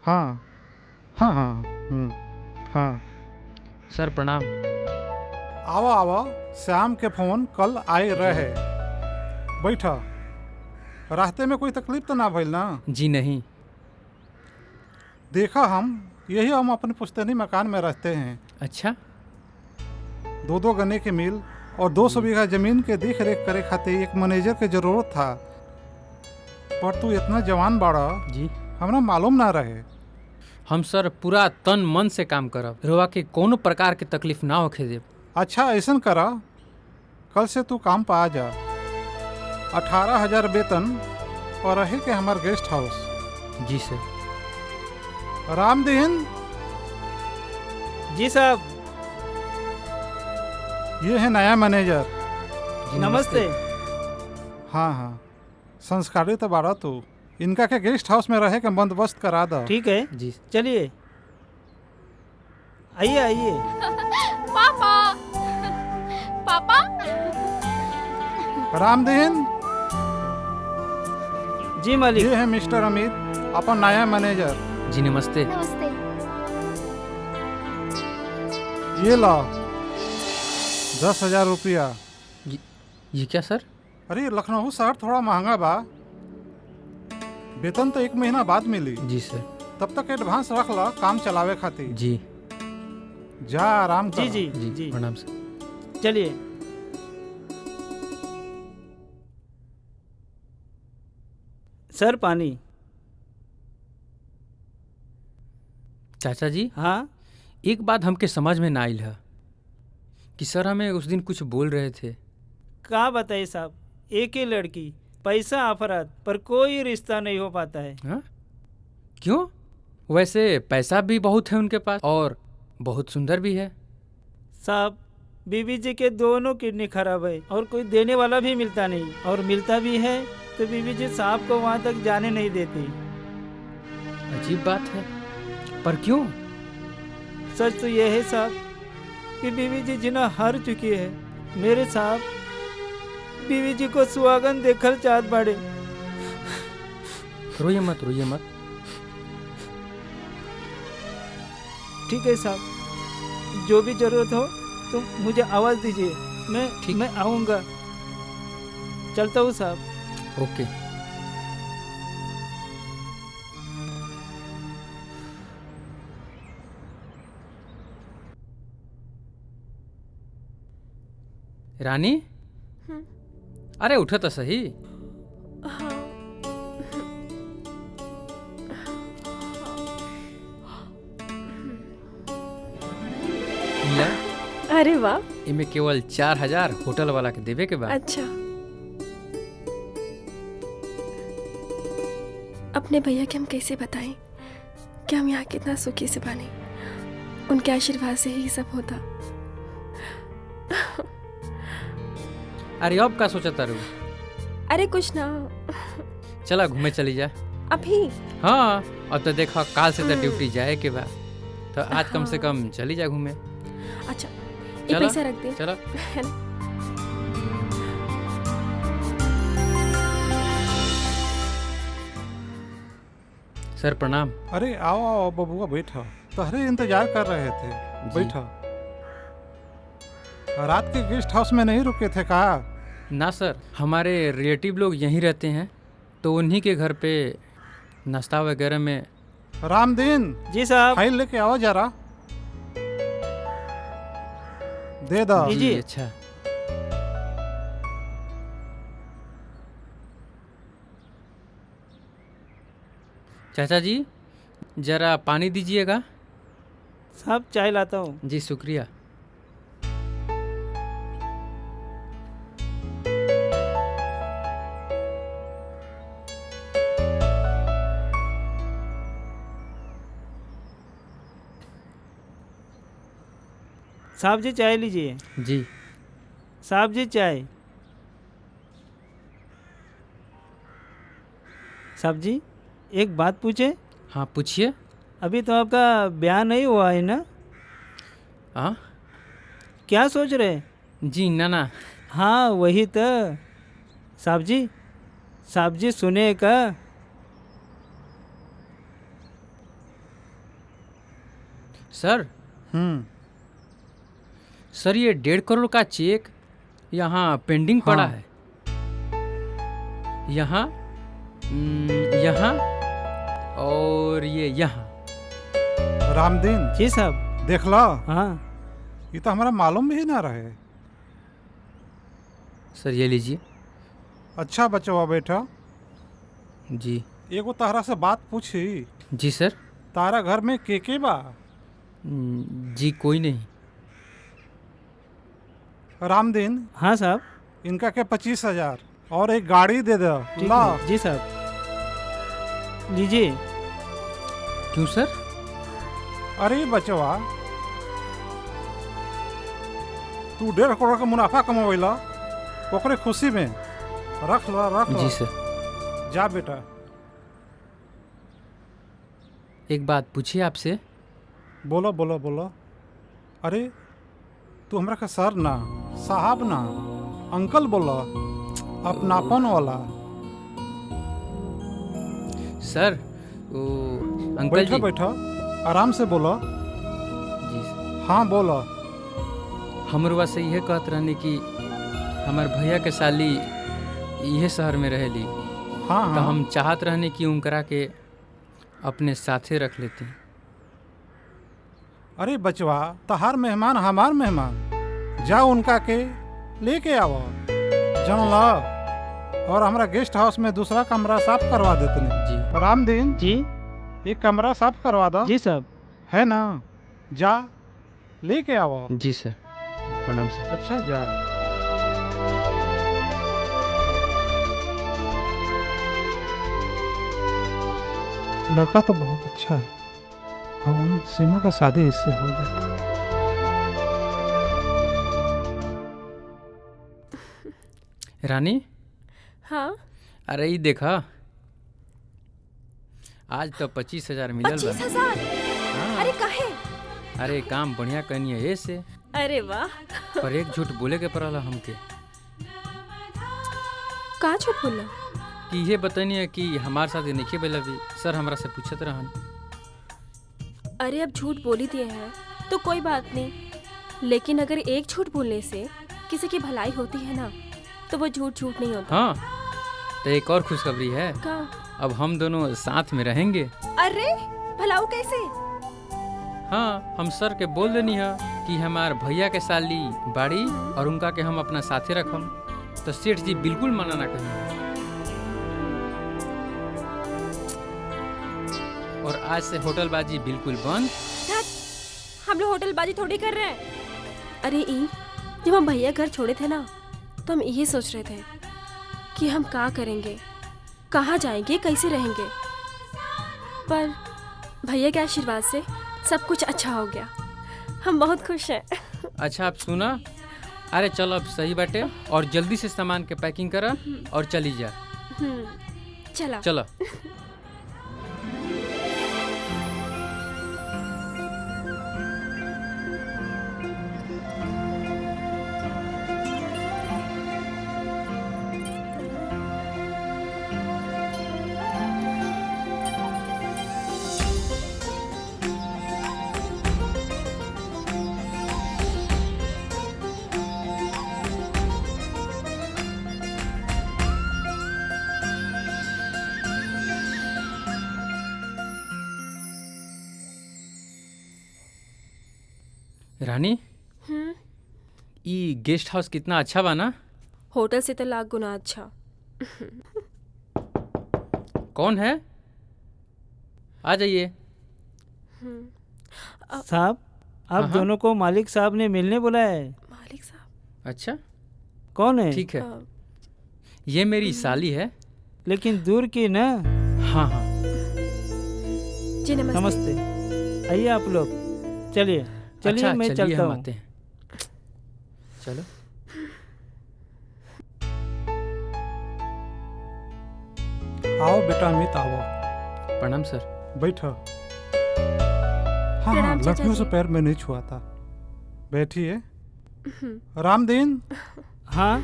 S22: हाँ हाँ हाँ हाँ
S23: सर प्रणाम।
S22: आओ आओ, श्याम के फोन कल आए रहे। बैठा। रास्ते में कोई तकलीफ तो ना भइल ना?
S4: जी नहीं।
S22: देखा हम अपने पुश्तैनी मकान में रहते हैं।
S4: अच्छा।
S22: 2 गन्ने की मिल और 200 बीघा जमीन के देख रेख करे खातिर एक मैनेजर के जरूरत था। पर तू इतना जवान बाड़ा
S4: जी,
S22: हमरा मालूम ना रहे।
S4: हम सर पूरा तन मन से काम करब, रोवा के कोनो प्रकार के तकलीफ ना होखे देब।
S22: अच्छा ऐसा करा, कल से तू काम पर आ जा। 18,000 वेतन और रहे के हमार गेस्ट हाउस।
S4: जी सर।
S22: रामदीन।
S6: जी साहब।
S22: ये है नया मैनेजर। नमस्ते। हाँ हाँ, संस्कारी तो बारह तू। इनका के गेस्ट हाउस में रहे के बंदोबस्त करा दो।
S9: ठीक है जी, चलिए आइए आइए।
S21: पापा पापा
S22: रामदीन
S9: जी मालिक।
S22: ये है मिस्टर अमित, अपन नया मैनेजर।
S4: जी नमस्ते।
S8: नमस्ते।
S22: ये लो 10,000 रुपया।
S4: ये क्या सर?
S22: अरे लखनऊ शहर थोड़ा महंगा बा, वेतन तो 1 महीना बाद मिली।
S4: जी सर।
S22: तब तक एडवांस रख लो काम चलावे खातिर।
S4: जी।
S22: जा आराम कर।
S9: जी जी जी
S4: प्रणाम सर।
S9: चलिए। सर पानी।
S4: चाचा जी।
S9: हाँ।
S4: एक बात हमके समझ में ना आइल है कि सर हमें उस दिन कुछ बोल रहे थे।
S9: का बताइए साहब, एक ही लड़की, पैसा आफरत, पर कोई रिश्ता नहीं हो पाता है।
S4: हाँ? क्यों? वैसे पैसा भी बहुत है उनके पास और बहुत सुंदर भी है।
S9: साहब बीबी जी के दोनों किडनी खराब है और कोई देने वाला भी मिलता नहीं, और मिलता भी है तो बीबी जी साहब को वहाँ तक जाने नहीं देती।
S4: अजीब बात है, पर क्यों?
S9: सच तो यह है साहब कि बीवी जी जिना हार चुकी है। मेरे साहब बीवी जी को सुहागन देखल चाहत बाड़े।
S4: रोइए मत, रोइए मत।
S9: ठीक है साहब, जो भी जरूरत हो तो मुझे आवाज दीजिए, मैं आऊँगा। चलता हूँ साहब।
S4: ओके। रानी, अरे उठो तो सही।
S1: अरे वाह,
S4: इमे केवल 4,000 होटल वाला के देवे के बाद।
S1: अच्छा, अपने भैया के हम कैसे बताएं कि हम यहाँ कितना सुखी से बने। उनके आशीर्वाद से ही सब होता।
S4: अरे अब का सोचा तारू?
S1: अरे कुछ ना,
S4: चला घूमे चली जा।
S1: अभी?
S4: हाँ, और तो देखा काल से तो ड्यूटी जाए के बाद, तो आज कम से कम चली जा घूमे।
S1: अच्छा, ये पैसा रख दे।
S4: चलो। सर प्रणाम।
S22: अरे आओ आओ बबुआ, बैठो। तहरे इंतजार कर रहे थे, बैठो। रात के गेस्ट हाउस में नहीं रुके थे का?
S4: ना सर, हमारे रिलेटिव लोग यहीं रहते हैं, तो उन्हीं के घर पे नाश्ता वगैरह में।
S22: रामदीन
S9: जी साहब,
S22: फाइल लेके आओ जरा। दे दो।
S4: जी अच्छा। चाचा जी जरा पानी दीजिएगा।
S9: साहब चाय लाता हूँ।
S4: जी शुक्रिया।
S9: साहब जी चाय लीजिए।
S4: जी।
S9: साहब जी चाय। साहब जी एक बात पूछे?
S4: हाँ पूछिए।
S9: अभी तो आपका ब्याह नहीं हुआ है ना?
S4: हाँ।
S9: क्या सोच रहे?
S4: जी ना।
S9: हाँ वही तो। साहब जी सुने का?
S4: सर। सर ये 1.5 करोड़ का चेक यहाँ पेंडिंग पड़ा है। यहाँ यहाँ और ये यहाँ।
S22: रामदीन
S9: जी साहब।
S22: देख लो।
S9: हाँ
S22: ये तो हमारा मालूम भी ना रहे।
S4: सर ये लीजिए।
S22: अच्छा बचवा बेटा।
S4: जी।
S22: एगो तारा से बात पूछी।
S4: जी सर।
S22: तारा घर में के बा?
S4: जी कोई नहीं।
S22: रामदीन।
S9: हाँ साहब।
S22: इनका के 25,000 और एक गाड़ी दे दो। ला।
S9: जी साहब लीजिए।
S4: क्यों सर?
S22: अरे बचवा तू 1.5 करोड़ का मुनाफा कमावेला ओकरे खुशी में रख ला
S4: जी सर।
S22: जा बेटा।
S4: एक बात पूछिए आपसे।
S22: बोलो बोलो बोलो। अरे तू हमरा का सर ना, साहब ना, अंकल बोला, अपनापन वाला।
S4: सर वो अंकल
S22: बैठो
S4: जी।
S22: बैठो, आराम से बोलो।
S4: जी सर।
S22: हाँ बोलो।
S4: हमरवा से यह कहत रहने कि हमार भैया के साली यह शहर में रहेली।
S22: हाँ
S4: तो
S22: हाँ।
S4: हम चाहत रहने कि उनकरा के अपने साथे रख लेते।
S22: अरे बचवा, तहार मेहमान हमार मेहमान, जाओ उनका के लेके आओ जानला। और हमारा गेस्ट हाउस में दूसरा कमरा साफ करवा देते
S4: जी।
S22: रामदीन जी, एक कमरा साफ करवा दो।
S9: जी साहब।
S22: है ना, जा लेके आओ।
S23: जी सर, प्रणाम सर।
S22: अच्छा जा। लड़का तो बहुत अच्छा है, हम सीमा का शादी इससे हो जाए।
S4: रानी।
S1: हाँ।
S4: अरे ये देखा, आज तो 25,000 मिलल बा।
S1: 25,000? अरे काहे?
S4: अरे काम बढ़िया करनी है ऐसे।
S1: अरे वाह।
S4: पर एक झूठ बोले के पड़ला हमके।
S1: का झूठ बोला?
S4: कि ये बतानी है कि हमारे साथ नहीं बेला भी सर हमरा से पूछत रहन।
S1: अरे अब झूठ बोली दिए हैं तो कोई बात नहीं, लेकिन अगर एक झूठ बोलने से किसी की भलाई होती है ना, तो वो झूठ झूठ नहीं होता।
S4: हाँ, तो एक और खुशखबरी है।
S1: का?
S4: अब हम दोनों साथ में रहेंगे।
S1: अरे भलाऊ कैसे?
S4: हाँ, हम सर के बोल देनी है कि हमार भैया के साली बाड़ी और उनका के हम अपना साथे रखम। तो सेठ जी बिल्कुल मना ना करें। और आज से होटलबाजी बिल्कुल बंद।
S1: हम लोग होटलबाजी थोड़ी कर रहे हैं। अरे जब हम भैया घर छोड़े थे ना, तो हम यही सोच रहे थे कि हम क्या करेंगे, कहाँ जाएंगे, कैसे रहेंगे। पर भैया के आशीर्वाद से सब कुछ अच्छा हो गया। हम बहुत खुश हैं।
S4: अच्छा आप सुना, अरे चलो अब सही बाटे और जल्दी से सामान के पैकिंग करा और चली जा।
S1: चला
S4: चलो। रानी, ये गेस्ट हाउस कितना अच्छा बना।
S1: होटल से तो लाख गुना अच्छा।
S4: कौन है? आ जाइए।
S9: साहब, आप दोनों को मालिक साहब ने मिलने बुलाया है।
S1: मालिक साहब?
S4: अच्छा,
S9: कौन है?
S4: ठीक है, ये मेरी साली है।
S9: लेकिन दूर की ना।
S4: हाँ हाँ
S1: जी नमस्ते।
S9: नमस्ते। आइए आप लोग, चलिए चलिए।
S4: अच्छा,
S9: मैं
S4: चलिए
S9: चलता
S4: हम
S9: हूँ।
S4: आते हैं। चलो।
S22: आओ बेटा अमित, आओ।
S4: प्रणाम सर।
S22: बैठो। हाँ हाँ, लड़कियों से पैर में नहीं छुआ था। बैठिए। रामदीन।
S9: हाँ।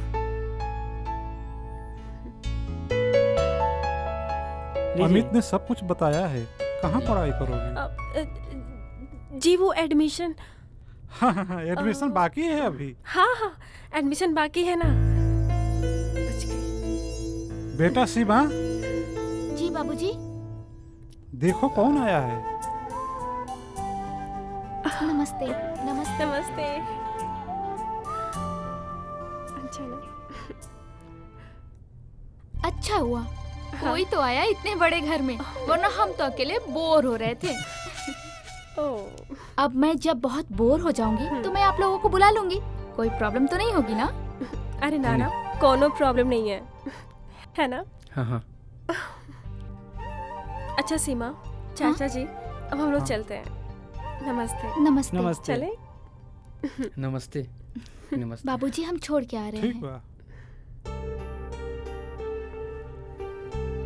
S22: अमित ने सब कुछ बताया है, कहाँ पढ़ाई करोगी?
S1: जी वो एडमिशन।
S22: हाँ, एडमिशन बाकी है अभी।
S1: हाँ हाँ, एडमिशन बाकी है ना।
S22: बेटा शिवा।
S8: जी बाबूजी।
S22: देखो कौन आया है।
S8: नमस्ते।
S1: नमस्ते नमस्ते। अच्छा ना।
S21: अच्छा हुआ कोई तो आया इतने बड़े घर में, वरना हम तो अकेले बोर हो रहे थे। अब मैं जब बहुत बोर हो जाऊंगी तो मैं आप लोगों को बुला लूंगी। कोई प्रॉब्लम तो नहीं होगी ना?
S1: अरे ना ना, कोनो प्रॉब्लम नहीं है, है ना?
S4: हाँ हाँ।
S1: अच्छा सीमा, चाचा जी, अब हम लोग चलते हैं। नमस्ते।
S8: नमस्ते।
S1: चले?
S4: नमस्ते। नमस्ते।
S21: बाबूजी हम छोड़ के आ रहे
S22: ठीक
S21: हैं।
S22: बा।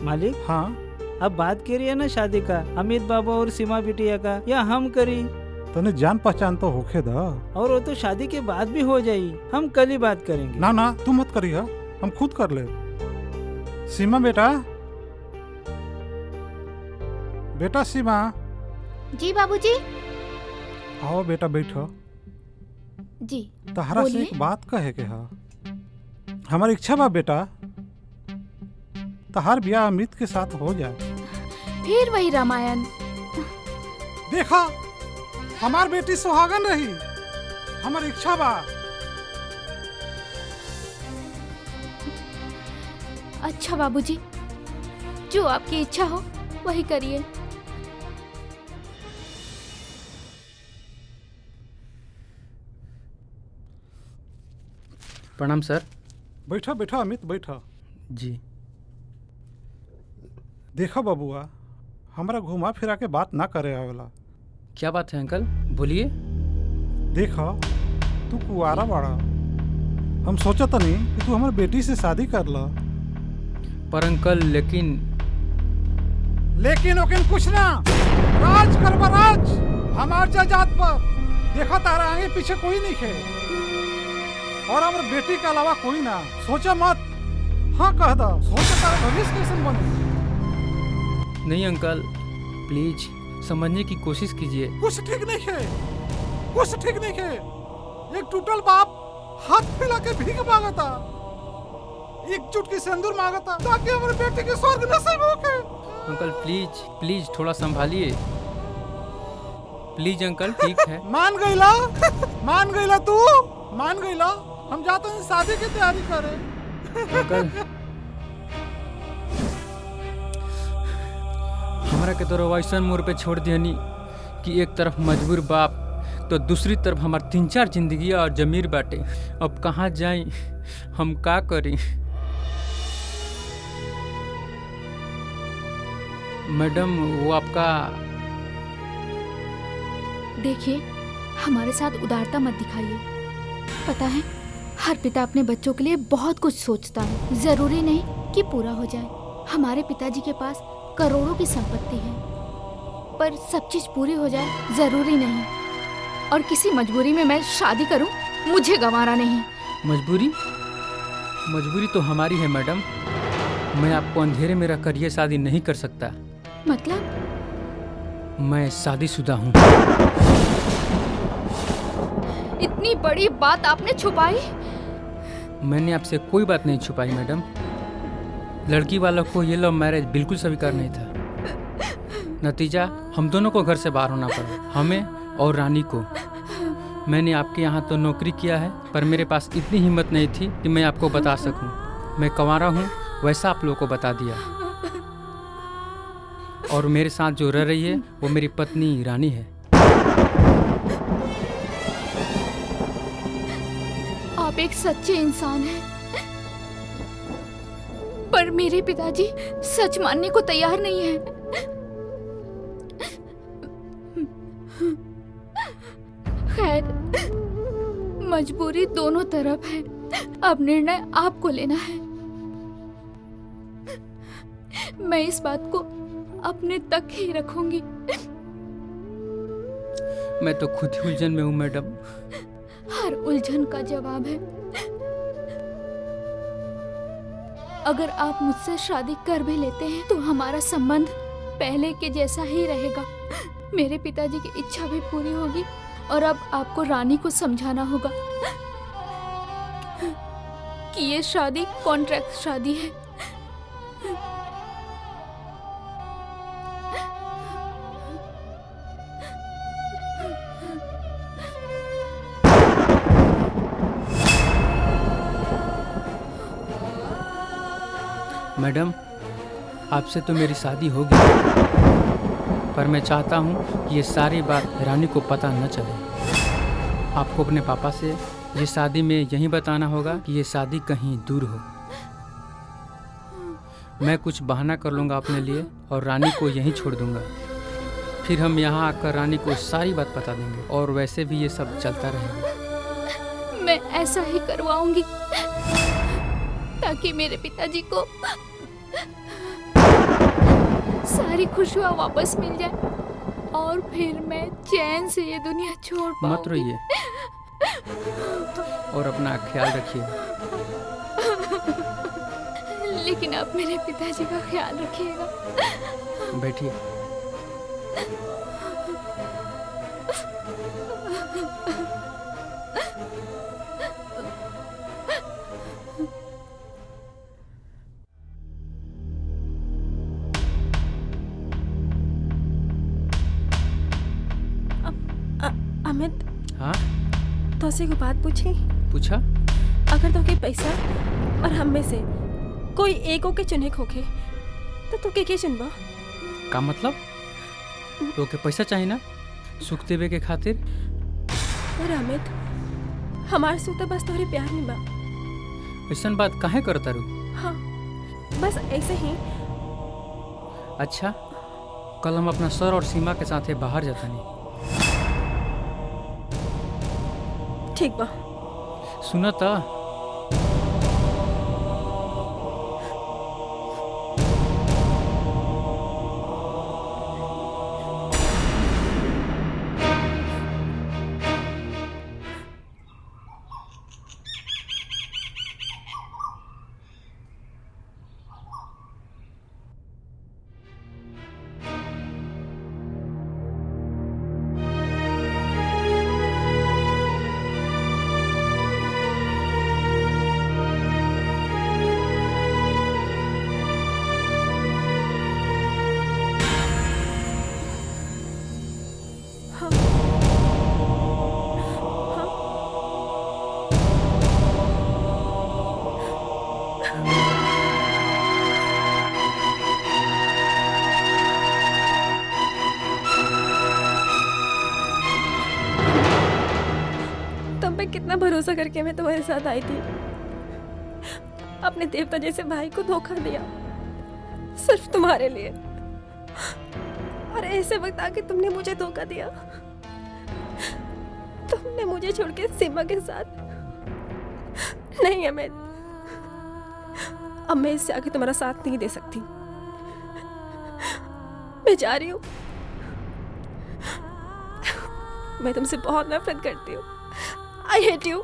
S9: मालिक।
S22: हाँ।
S9: अब बात करिए ना शादी का, अमित बाबा और सीमा बिटिया का, या हम करी?
S22: तने जान पहचान तो होखे दा।
S9: और वो तो शादी के बाद भी हो जाई, हम कल ही बात करेंगे।
S22: ना ना तू मत करिए, हम खुद कर ले। सीमा बेटा, बेटा सीमा।
S8: जी बाबूजी।
S22: आओ बेटा बैठो।
S8: जी
S22: तहरा से एक बात कहे के हा। हमारी इच्छा बा बेटा तहार ब्याह अमित के साथ हो जाए।
S8: फिर वही रामायण।
S22: देखा हमार बेटी सुहागन रही, हमारी इच्छा बा।
S8: अच्छा बाबूजी, जो आपकी इच्छा हो वही करिए।
S4: प्रणाम सर।
S22: बैठो बैठो अमित बैठो।
S4: जी।
S22: देखो बबुआ, हमारा घुमा फिरा के बात ना करे आवेला।
S4: क्या बात है अंकल, बोलिए।
S22: देखो तू कुआरा बाड़ा, हम सोचा था नहीं कि तू हमारी बेटी से शादी कर ला।
S4: पर अंकल लेकिन
S22: ओकिन कुछ ना, राज करवा राज हमार जात पर। देखो तारा आगे पीछे कोई नहीं है और हमारे बेटी के अलावा कोई ना। सोचा मत। हाँ कह दो, सोचा तारा भविष्य कैसे बने।
S4: नहीं अंकल, प्लीज समझने की कोशिश कीजिए।
S22: कुछ ठीक नहीं है, कुछ ठीक नहीं है। एक टूटल बाप हाथ फैला के भीख मांगता, एक चुटकी सिंदूर मांगता ताकि हमारे बेटे के स्वर्ग नसीब हो के।
S4: अंकल प्लीज प्लीज थोड़ा संभालिए, प्लीज अंकल। ठीक है।
S22: मान गईला, मान गईला तू, मान गईला। हम जाते हैं शादी की तैयारी करे।
S4: अंकल हमारा के तो वैसन मोड़ पे छोड़ दियानी कि एक तरफ मजबूर बाप तो दूसरी तरफ हमार 3-4 जिंदगी और जमीर बाटे। अब कहाँ जाएं, हम का करें। मैडम वो आपका।
S8: देखिए हमारे साथ उदारता मत दिखाइए। पता है हर पिता अपने बच्चों के लिए बहुत कुछ सोचता है, जरूरी नहीं कि पूरा हो जाए। हमारे पिताजी के पास करोड़ों की संपत्ति है, पर सब चीज पूरी हो जाए जरूरी नहीं। और किसी मजबूरी में मैं शादी करूं, मुझे गंवारा नहीं।
S4: मजबूरी तो हमारी है मैडम। मैं आपको अंधेरे में रखकर ये शादी नहीं कर सकता।
S8: मतलब?
S4: मैं शादीशुदा हूँ।
S8: इतनी बड़ी बात आपने छुपाई?
S4: मैंने आपसे कोई बात नहीं छुपाई मैडम। लड़की वालों को ये लव मैरिज बिल्कुल स्वीकार नहीं था। नतीजा हम दोनों को घर से बाहर होना पड़ा, हमें और रानी को। मैंने आपके यहाँ तो नौकरी किया है, पर मेरे पास इतनी हिम्मत नहीं थी कि मैं आपको बता सकूं। मैं कंवारा हूँ वैसा आप लोगों को बता दिया। और मेरे साथ जो रह रही है वो मेरी पत्नी रानी है।
S8: आप एक सच्चे इंसान हैं, पर मेरे पिताजी सच मानने को तैयार नहीं है। खैर, मजबूरी दोनों तरफ है, अब निर्णय आपको लेना है। मैं इस बात को अपने तक ही रखूंगी।
S4: मैं तो खुद ही उलझन में हूँ मैडम।
S8: हर उलझन का जवाब है। अगर आप मुझसे शादी कर भी लेते हैं तो हमारा संबंध पहले के जैसा ही रहेगा। मेरे पिताजी की इच्छा भी पूरी होगी और अब आपको रानी को समझाना होगा कि ये शादी कॉन्ट्रैक्ट शादी है।
S4: मैडम आपसे तो मेरी शादी होगी, पर मैं चाहता हूँ कि ये सारी बात रानी को पता न चले। आपको अपने पापा से ये शादी में यही बताना होगा कि ये शादी कहीं दूर हो। मैं कुछ बहाना कर लूँगा अपने लिए और रानी को यहीं छोड़ दूँगा। फिर हम यहाँ आकर रानी को सारी बात बता देंगे और वैसे भी ये सब चलता रहेगा।
S8: मैं ऐसा ही करवाऊंगी।
S21: ताकि मेरे पिताजी को सारी खुशियाँ वापस मिल जाए और फिर मैं चैन से ये दुनिया छोड़ पाऊँ।
S4: मत रोइए और अपना ख्याल रखिए।
S21: लेकिन आप मेरे पिताजी का ख्याल रखिएगा।
S4: बैठिए।
S1: अमित,
S4: हाँ
S1: तो से को बात पूछी?
S4: पूछा?
S1: अगर तो के पैसा और हम में से कोई एक के चुने खोखे तो के चुनबा?
S4: का मतलब? तो के पैसा चाहिए ना सुख देवे के खातिर?
S1: और अमित, हमार सुख तो बस तोहरे प्यार में बा।
S4: ऐसन बात काहे करता रू?
S1: हाँ, बस ऐसे ही।
S4: अच्छा, कल हम अपना सर और सीमा के साथ बाहर जाता नहीं।
S1: ठीक बा।
S4: सुनता?
S1: कितना भरोसा करके मैं तुम्हारे साथ आई थी, अपने देवता जैसे भाई को धोखा दिया सिर्फ तुम्हारे लिए। और ऐसे वक्त आके तुमने मुझे धोखा दिया। तुमने मुझे छोड़ के सीमा के साथ। नहीं अमित, अब मैं इससे आगे तुम्हारा साथ नहीं दे सकती। मैं जा रही हूँ। मैं तुमसे बहुत नफरत करती हूँ। I hate you.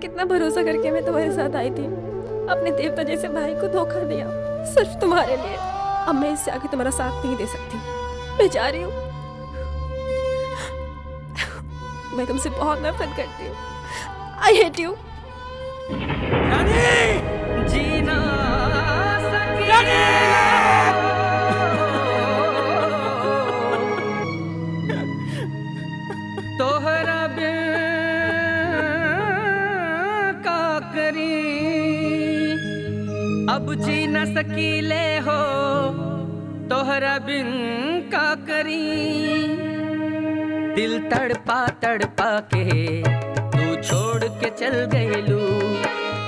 S1: कितना भरोसा करके मैं तुम्हारे साथ आई थी, अपने देवता जैसे भाई को धोखा दिया सिर्फ तुम्हारे लिए। अब मैं इससे आगे तुम्हारा साथ नहीं दे सकती। मैं जा रही हूँ। मैं तुमसे बहुत नफरत करती हूँ। I hate you.
S16: जीना तोहरा अब जी न सकीले हो, तोहरा बिन का करी। दिल तड़पा तड़पा के तू छोड़ के चल गईलू।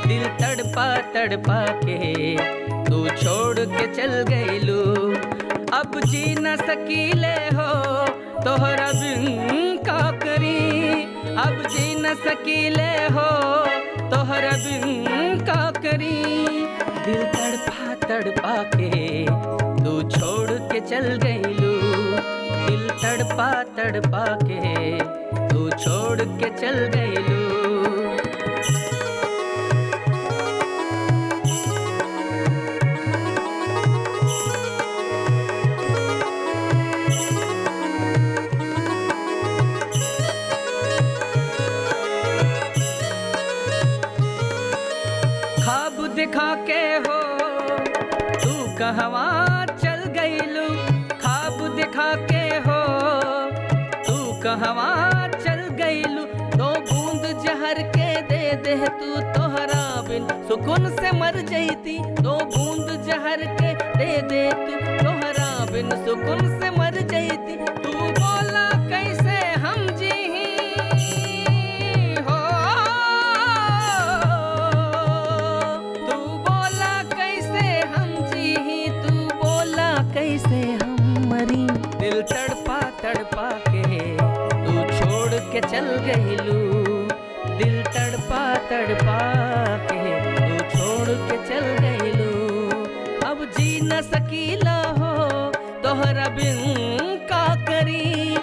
S16: दिल तड़पा तड़पा के तू छोड़ के चल गईलू। अब जी न सकीले हो, तोहरा बिन का करी। अब जी न सकीले हो, तोहरा बिन का करी। दिल तड़पा तड़पा के तू छोड़ के चल गईलू। दिल तड़पा तड़पा के तू छोड़ के चल गईलू। खाब दिखा के हो तू कहवा चल गईलू। खाब दिखा के हो तू कहवा सुकून से मर जईती, 2 बूंद जहर के दे दे तू, तोहरा बिन सुकून से मर जईती। तू बोला कैसे हम जी हो, तू बोला कैसे हम जी, तू बोला कैसे हम मरी। दिल तड़पा तड़पा के तू छोड़ के चल गईलू, दिल तड़पा तड़पा के तू छोड़ के चल गईलू। अब जी न सकीला हो तोहरा बिन का करी,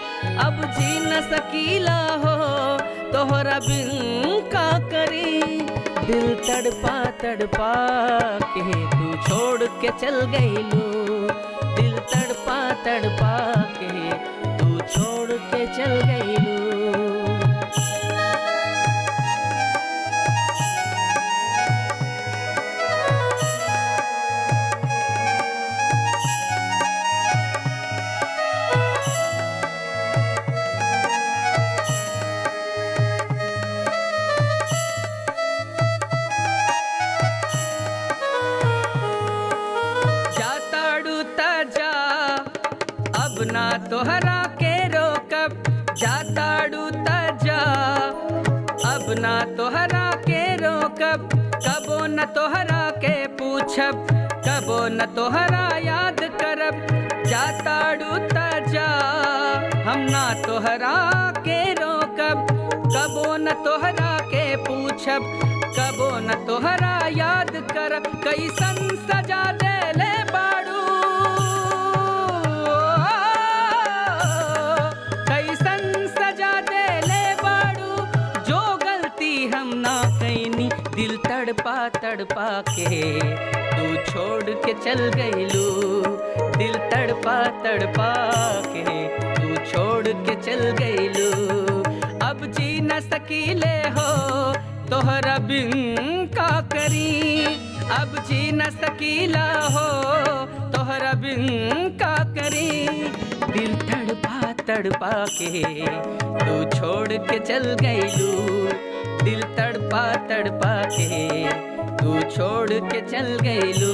S16: अब जी न सकीला हो तोहरा बिन का करी। दिल तड़पा तड़पा के तू छोड़ के चल गईलू, दिल तड़पा तड़पा के तू छोड़ के चल गईलू। ना तोहरा के रोकब, जाताड़ू जा अब ना तोहरा के रोकब। कबो न तोहरा के पूछब, कबो न तोहरा याद करब। जाताड़ू जा हम ना तोहरा के रोकब, कबो न तोहरा के पूछब, कबो न तोहरा याद करब। कैसन सजा दे ले बाड़ू, हम ना कैनी। दिल तड़पा तड़पा के तू छोड़ के चल गईलू, दिल तड़पा तड़पा के तू छोड़ के चल गईलू। अब जी न सकीले हो तोहरा बिन का करी, अब जी न सकीला हो तोहरा बिन का करी। दिल तड़पा तड़पा के तू छोड़ के चल गईलू, दिल तड़पा तड़पा के तू छोड़ के चल गईलू।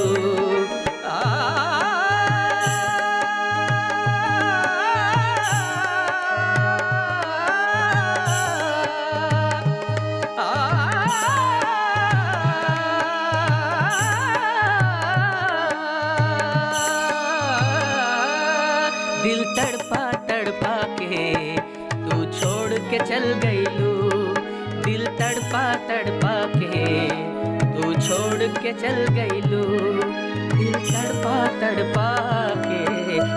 S16: दिल तड़पा तड़पा के तू छोड़ के चल गईलू, दिल तड़पा तड़पा के तू छोड़ के चल गईलू, दिल तड़पा तड़पा के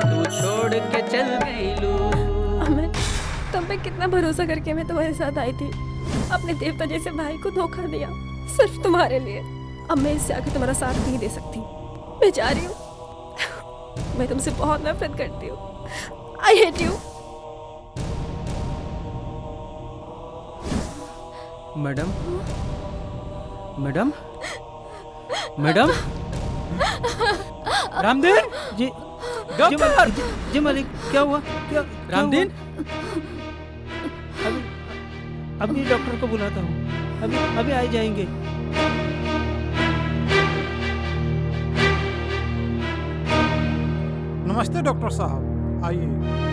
S16: तू छोड़ के चल गईलू।
S1: अमन, तुम पे कितना भरोसा करके मैं तुम्हारे साथ आई थी, अपने देवता जैसे भाई को धोखा दिया सिर्फ तुम्हारे लिए। अब मैं इससे आगे तुम्हारा साथ नहीं दे सकती, मैं जा रही हूँ। मैं तुमसे बहुत नफरत करती हूँ, I hate you.
S4: Madam, madam, madam, Ramdin
S9: ji,
S4: doctor
S9: ji मालिक, क्या हुआ? क्या
S4: रामदीन?
S9: अभी डॉक्टर को बुलाता हूँ, अभी आ जाएंगे।
S22: नमस्ते डॉक्टर साहब, आइए।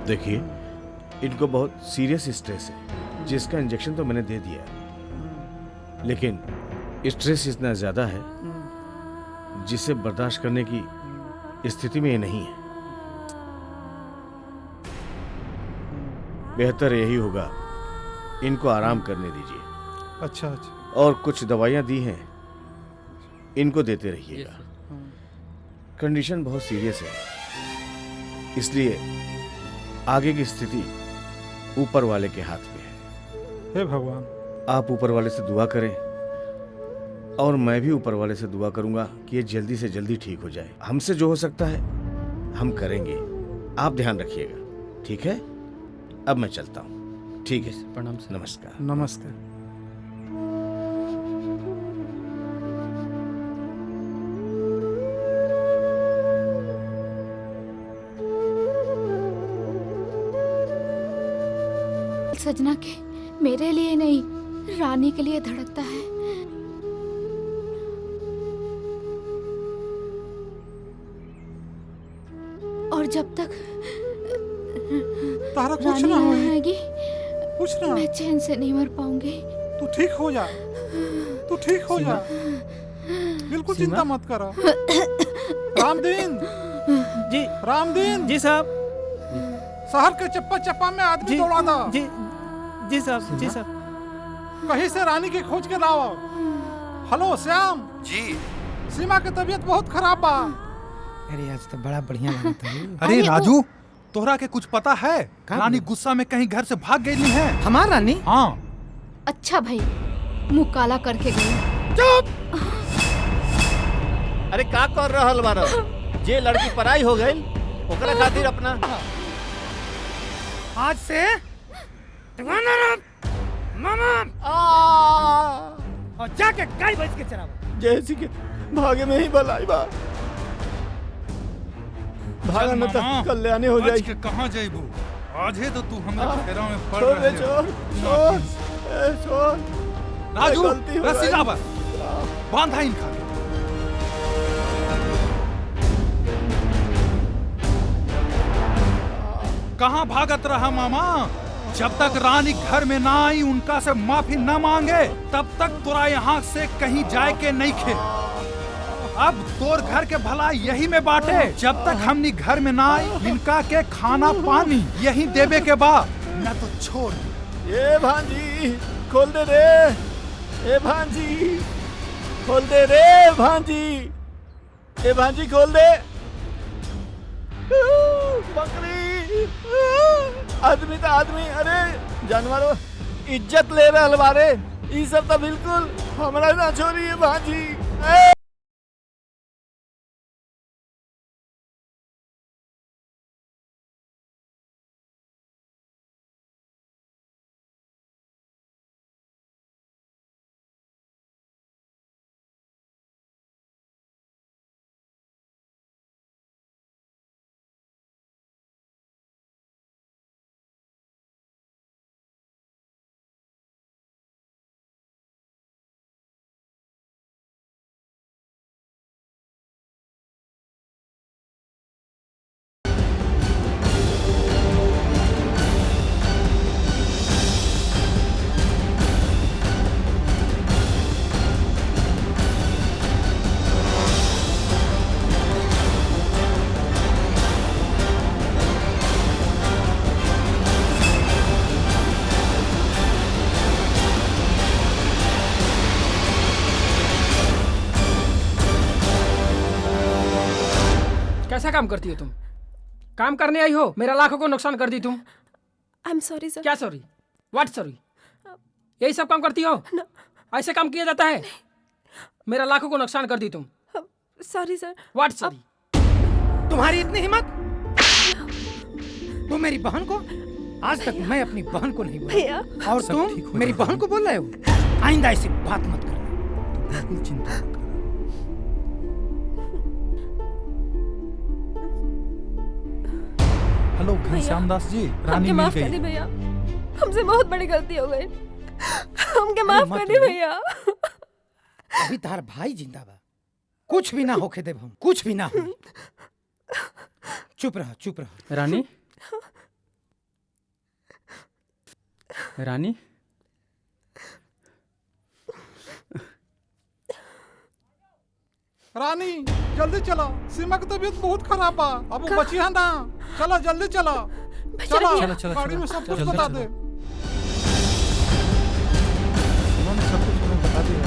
S5: देखिए, इनको बहुत सीरियस स्ट्रेस है, जिसका इंजेक्शन तो मैंने दे दिया, लेकिन स्ट्रेस इतना ज़्यादा है जिसे बर्दाश्त करने की स्थिति में ये नहीं है। बेहतर यही होगा इनको आराम करने दीजिए।
S22: अच्छा अच्छा।
S5: और कुछ दवाइयाँ दी हैं, इनको देते रहिएगा। कंडीशन बहुत सीरियस है, इसलिए आगे की स्थिति ऊपर वाले के हाथ में है।
S22: हे भगवान,
S5: आप ऊपर वाले से दुआ करें और मैं भी ऊपर वाले से दुआ करूंगा कि ये जल्दी से जल्दी ठीक हो जाए। हमसे जो हो सकता है हम करेंगे, आप ध्यान रखिएगा, ठीक है? अब मैं चलता हूँ। ठीक है,
S4: प्रणाम।
S5: नमस्कार।
S22: नमस्ते।
S8: सजना के मेरे लिए नहीं, रानी के लिए धड़कता है। और जब तक
S22: तारा कुछ
S8: रानी
S22: ना
S8: नहीं
S22: होई।
S8: आएगी,
S22: कुछ ना,
S8: मैं चैन से नहीं मर पाऊंगी।
S22: तू ठीक हो जा, तू ठीक हो जा, बिल्कुल चिंता मत करो। रामदीन
S9: जी,
S22: रामदीन
S9: जी साहब,
S22: शहर के चप्पा चप्पा में आदमी दौड़ा दो।
S9: जी साहब, जी साहब।
S22: कहीं से रानी की खोज के लाओ। हेलो श्याम
S2: जी,
S22: सीमा की तबीयत बहुत खराब बा।
S3: अरे आज तो बड़ा बढ़िया लगा था।
S2: अरे राजू, तोहरा के कुछ पता है? रानी गुस्सा में कहीं घर से भाग गई है।
S3: हमार रानी?
S2: हाँ।
S21: अच्छा भाई, मुंह काला करके गई।
S3: चुप!
S14: अरे का कर रहल बारो? जे लड़की पराई हो गई ओकरा खातिर अपना
S3: आज से मामा और जाके गाय भैंस के चराओ।
S14: जैसी के भागे में ही भलाई बा। भागा न तो कल्याणी हो जाएगी।
S2: के कहां जाइबू? आजे तो तू हमरा फेरा में पड़
S14: छोड़
S2: रहे
S14: दे, छोड़ छोड़ छोड़।
S2: राजू,
S14: गलती हो
S2: रस्सी
S14: गई।
S2: ला बस, बांधा इनका। कहां भागत रहा मामा? जब तक रानी घर में ना आई उनका से माफी न मांगे तब तक तोरा यहाँ से कहीं जाए के नहीं खे। अब तोर घर के भला यही में बाटे। जब तक हमनी घर में ना आई इनका के खाना पानी यही देवे के बाद न तो छोड़।
S14: ये भांजी खोल दे रे, ए भांजी खोल दे रे, भांजी ए भांजी खोल दे। बकरी आदमी तो आदमी, अरे जानवरों इज्जत ले रहे बारे। ये सब तो बिल्कुल हमारा ना छोड़ी है भांजी।
S4: कैसा काम करती हो तुम? काम करने आई हो, मेरा लाखों को नुकसान कर दी तुम।
S1: I am sorry sir.
S4: क्या सॉरी? What sorry? यही सब काम करती हो? ऐसे काम किया जाता है? मेरा लाखों को नुकसान कर दी तुम।
S1: Sorry sir.
S4: What sorry?
S3: तुम्हारी इतनी हिम्मत? तुम मेरी बहन को? आज तक मैं अपनी बहन को नहीं
S1: भैया।
S3: बोला और तुम मेरी बहन को बोल रहे हो? आइंदा ऐसी बात मत करना।
S2: बिल्कुल चिंता मत। हेलो घनश्याम दास जी, रानी मिल
S1: माफ कर दी
S2: गई।
S1: भैया, हमसे बहुत बड़ी गलती हो गई। हमके माफ कर दी भैया।
S3: अभी तार भाई जिंदा बा, कुछ भी ना होके देब हम, कुछ भी ना हो। चुप रहा, चुप रहा।
S4: रानी, रानी,
S22: रानी जल्दी चलो, सीमा की तबीयत बहुत खराब बा। अब वो बची है ना, चलो जल्दी चलो। चलो गाड़ी में सब कुछ बता दे।
S2: उन्होंने सब कुछ हमें बता दिया।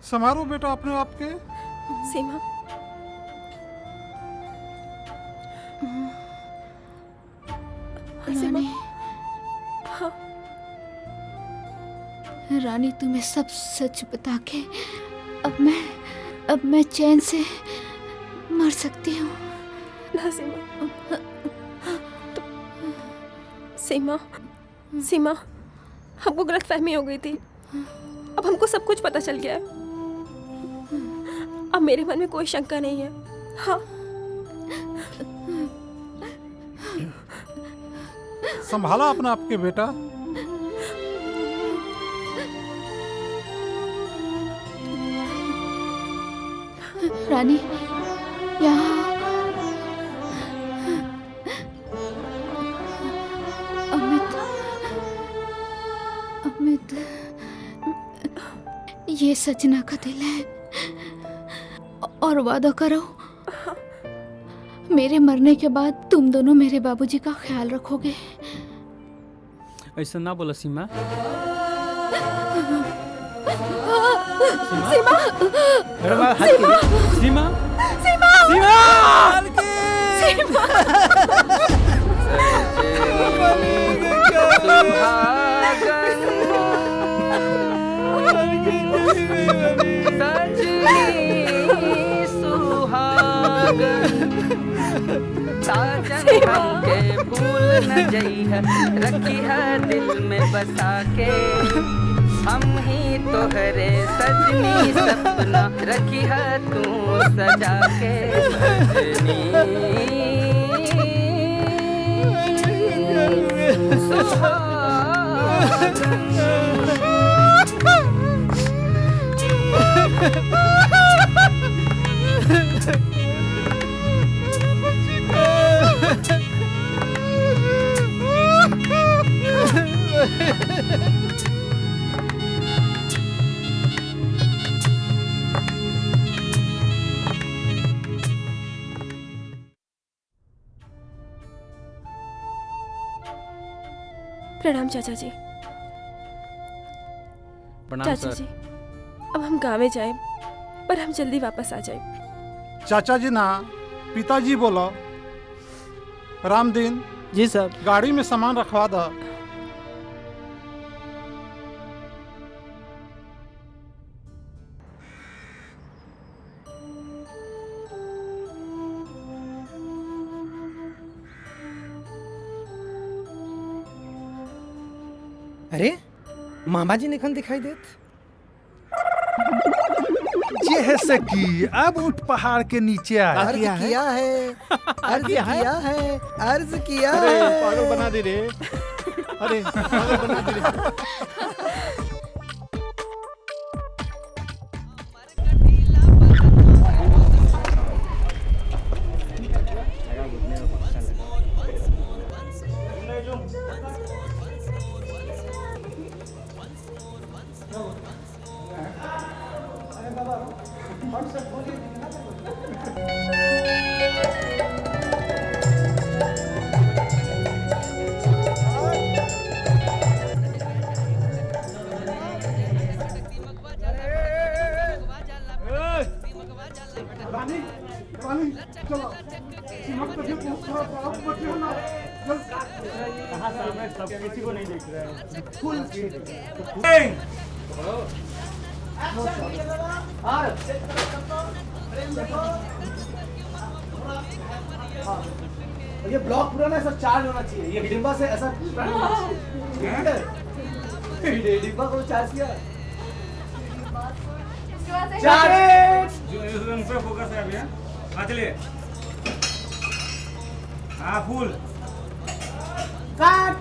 S22: समारो बेटा अपने आप के।
S1: सीमा
S8: रानी,
S1: हाँ
S8: रानी तुम्हें सब सच बता के अब मैं चैन से मर सकती हूँ।
S1: ना सीमा, सीमा हमको गलतफहमी हो गई थी। अब हमको सब कुछ पता चल गया है। अब मेरे मन में कोई शंका नहीं है। हाँ
S22: संभाला अपने आप के बेटा।
S8: रानी यहाँ अमित ये सजना का दिल है और वादा करो मेरे मरने के बाद तुम दोनों मेरे बाबूजी का ख्याल रखोगे।
S4: ऐसा ना बोला सीमा।
S1: सीमा
S4: सीमा सीमा
S16: के भूल न जई है, रखी है दिल में बसा के। हम ही तोहरे सजनी सपना, रखी है तू सजा के।
S1: प्रणाम चाचा जी।
S4: प्रणाम
S1: चाचा
S4: सर।
S1: जी अब हम गाँव में जाए पर हम जल्दी वापस आ जाए।
S22: चाचा जी ना पिताजी बोलो। रामदीन
S9: जी साहब,
S22: गाड़ी में सामान रखवा दो।
S3: अरे मामा जी निकल दिखाई देत।
S2: जैसे कि अब ऊंट पहाड़ के नीचे आया।
S20: अर्ज किया है, अर्ज किया है, अर्ज किया
S14: अरे
S20: है।
S14: पागल बना दे रे। अरे पागल बना दे रे।
S12: ये ब्लॉक पूरा ना ऐसा चार्ज होना चाहिए। ये डिब्बा से ऐसा डिब्बा को चार्ज किया। चार्ज
S10: उन पे फोकस है अभी। हाँ चलिए। हाँ फुल।
S12: काट।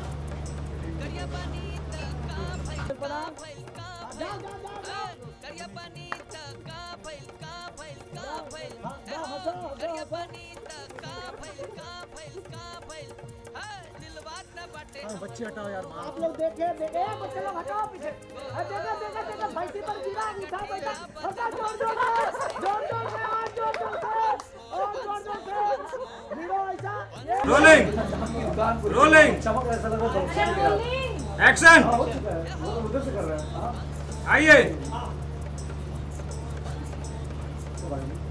S20: बच्चे हटाओ यार। आप लोग देखे बच्चे लोग हटाओ पीछे। देखा भैंसी पर गिरा मीठा बैठा। हटा जोर जोर से आज जोर जोर से और जोर से हीरो ऐसा।
S10: रोलिंग रोलिंग
S12: चमक ऐसा लगा।
S10: एक्शन।
S12: उधर से कर रहे हैं।
S10: आइए।
S11: बारे में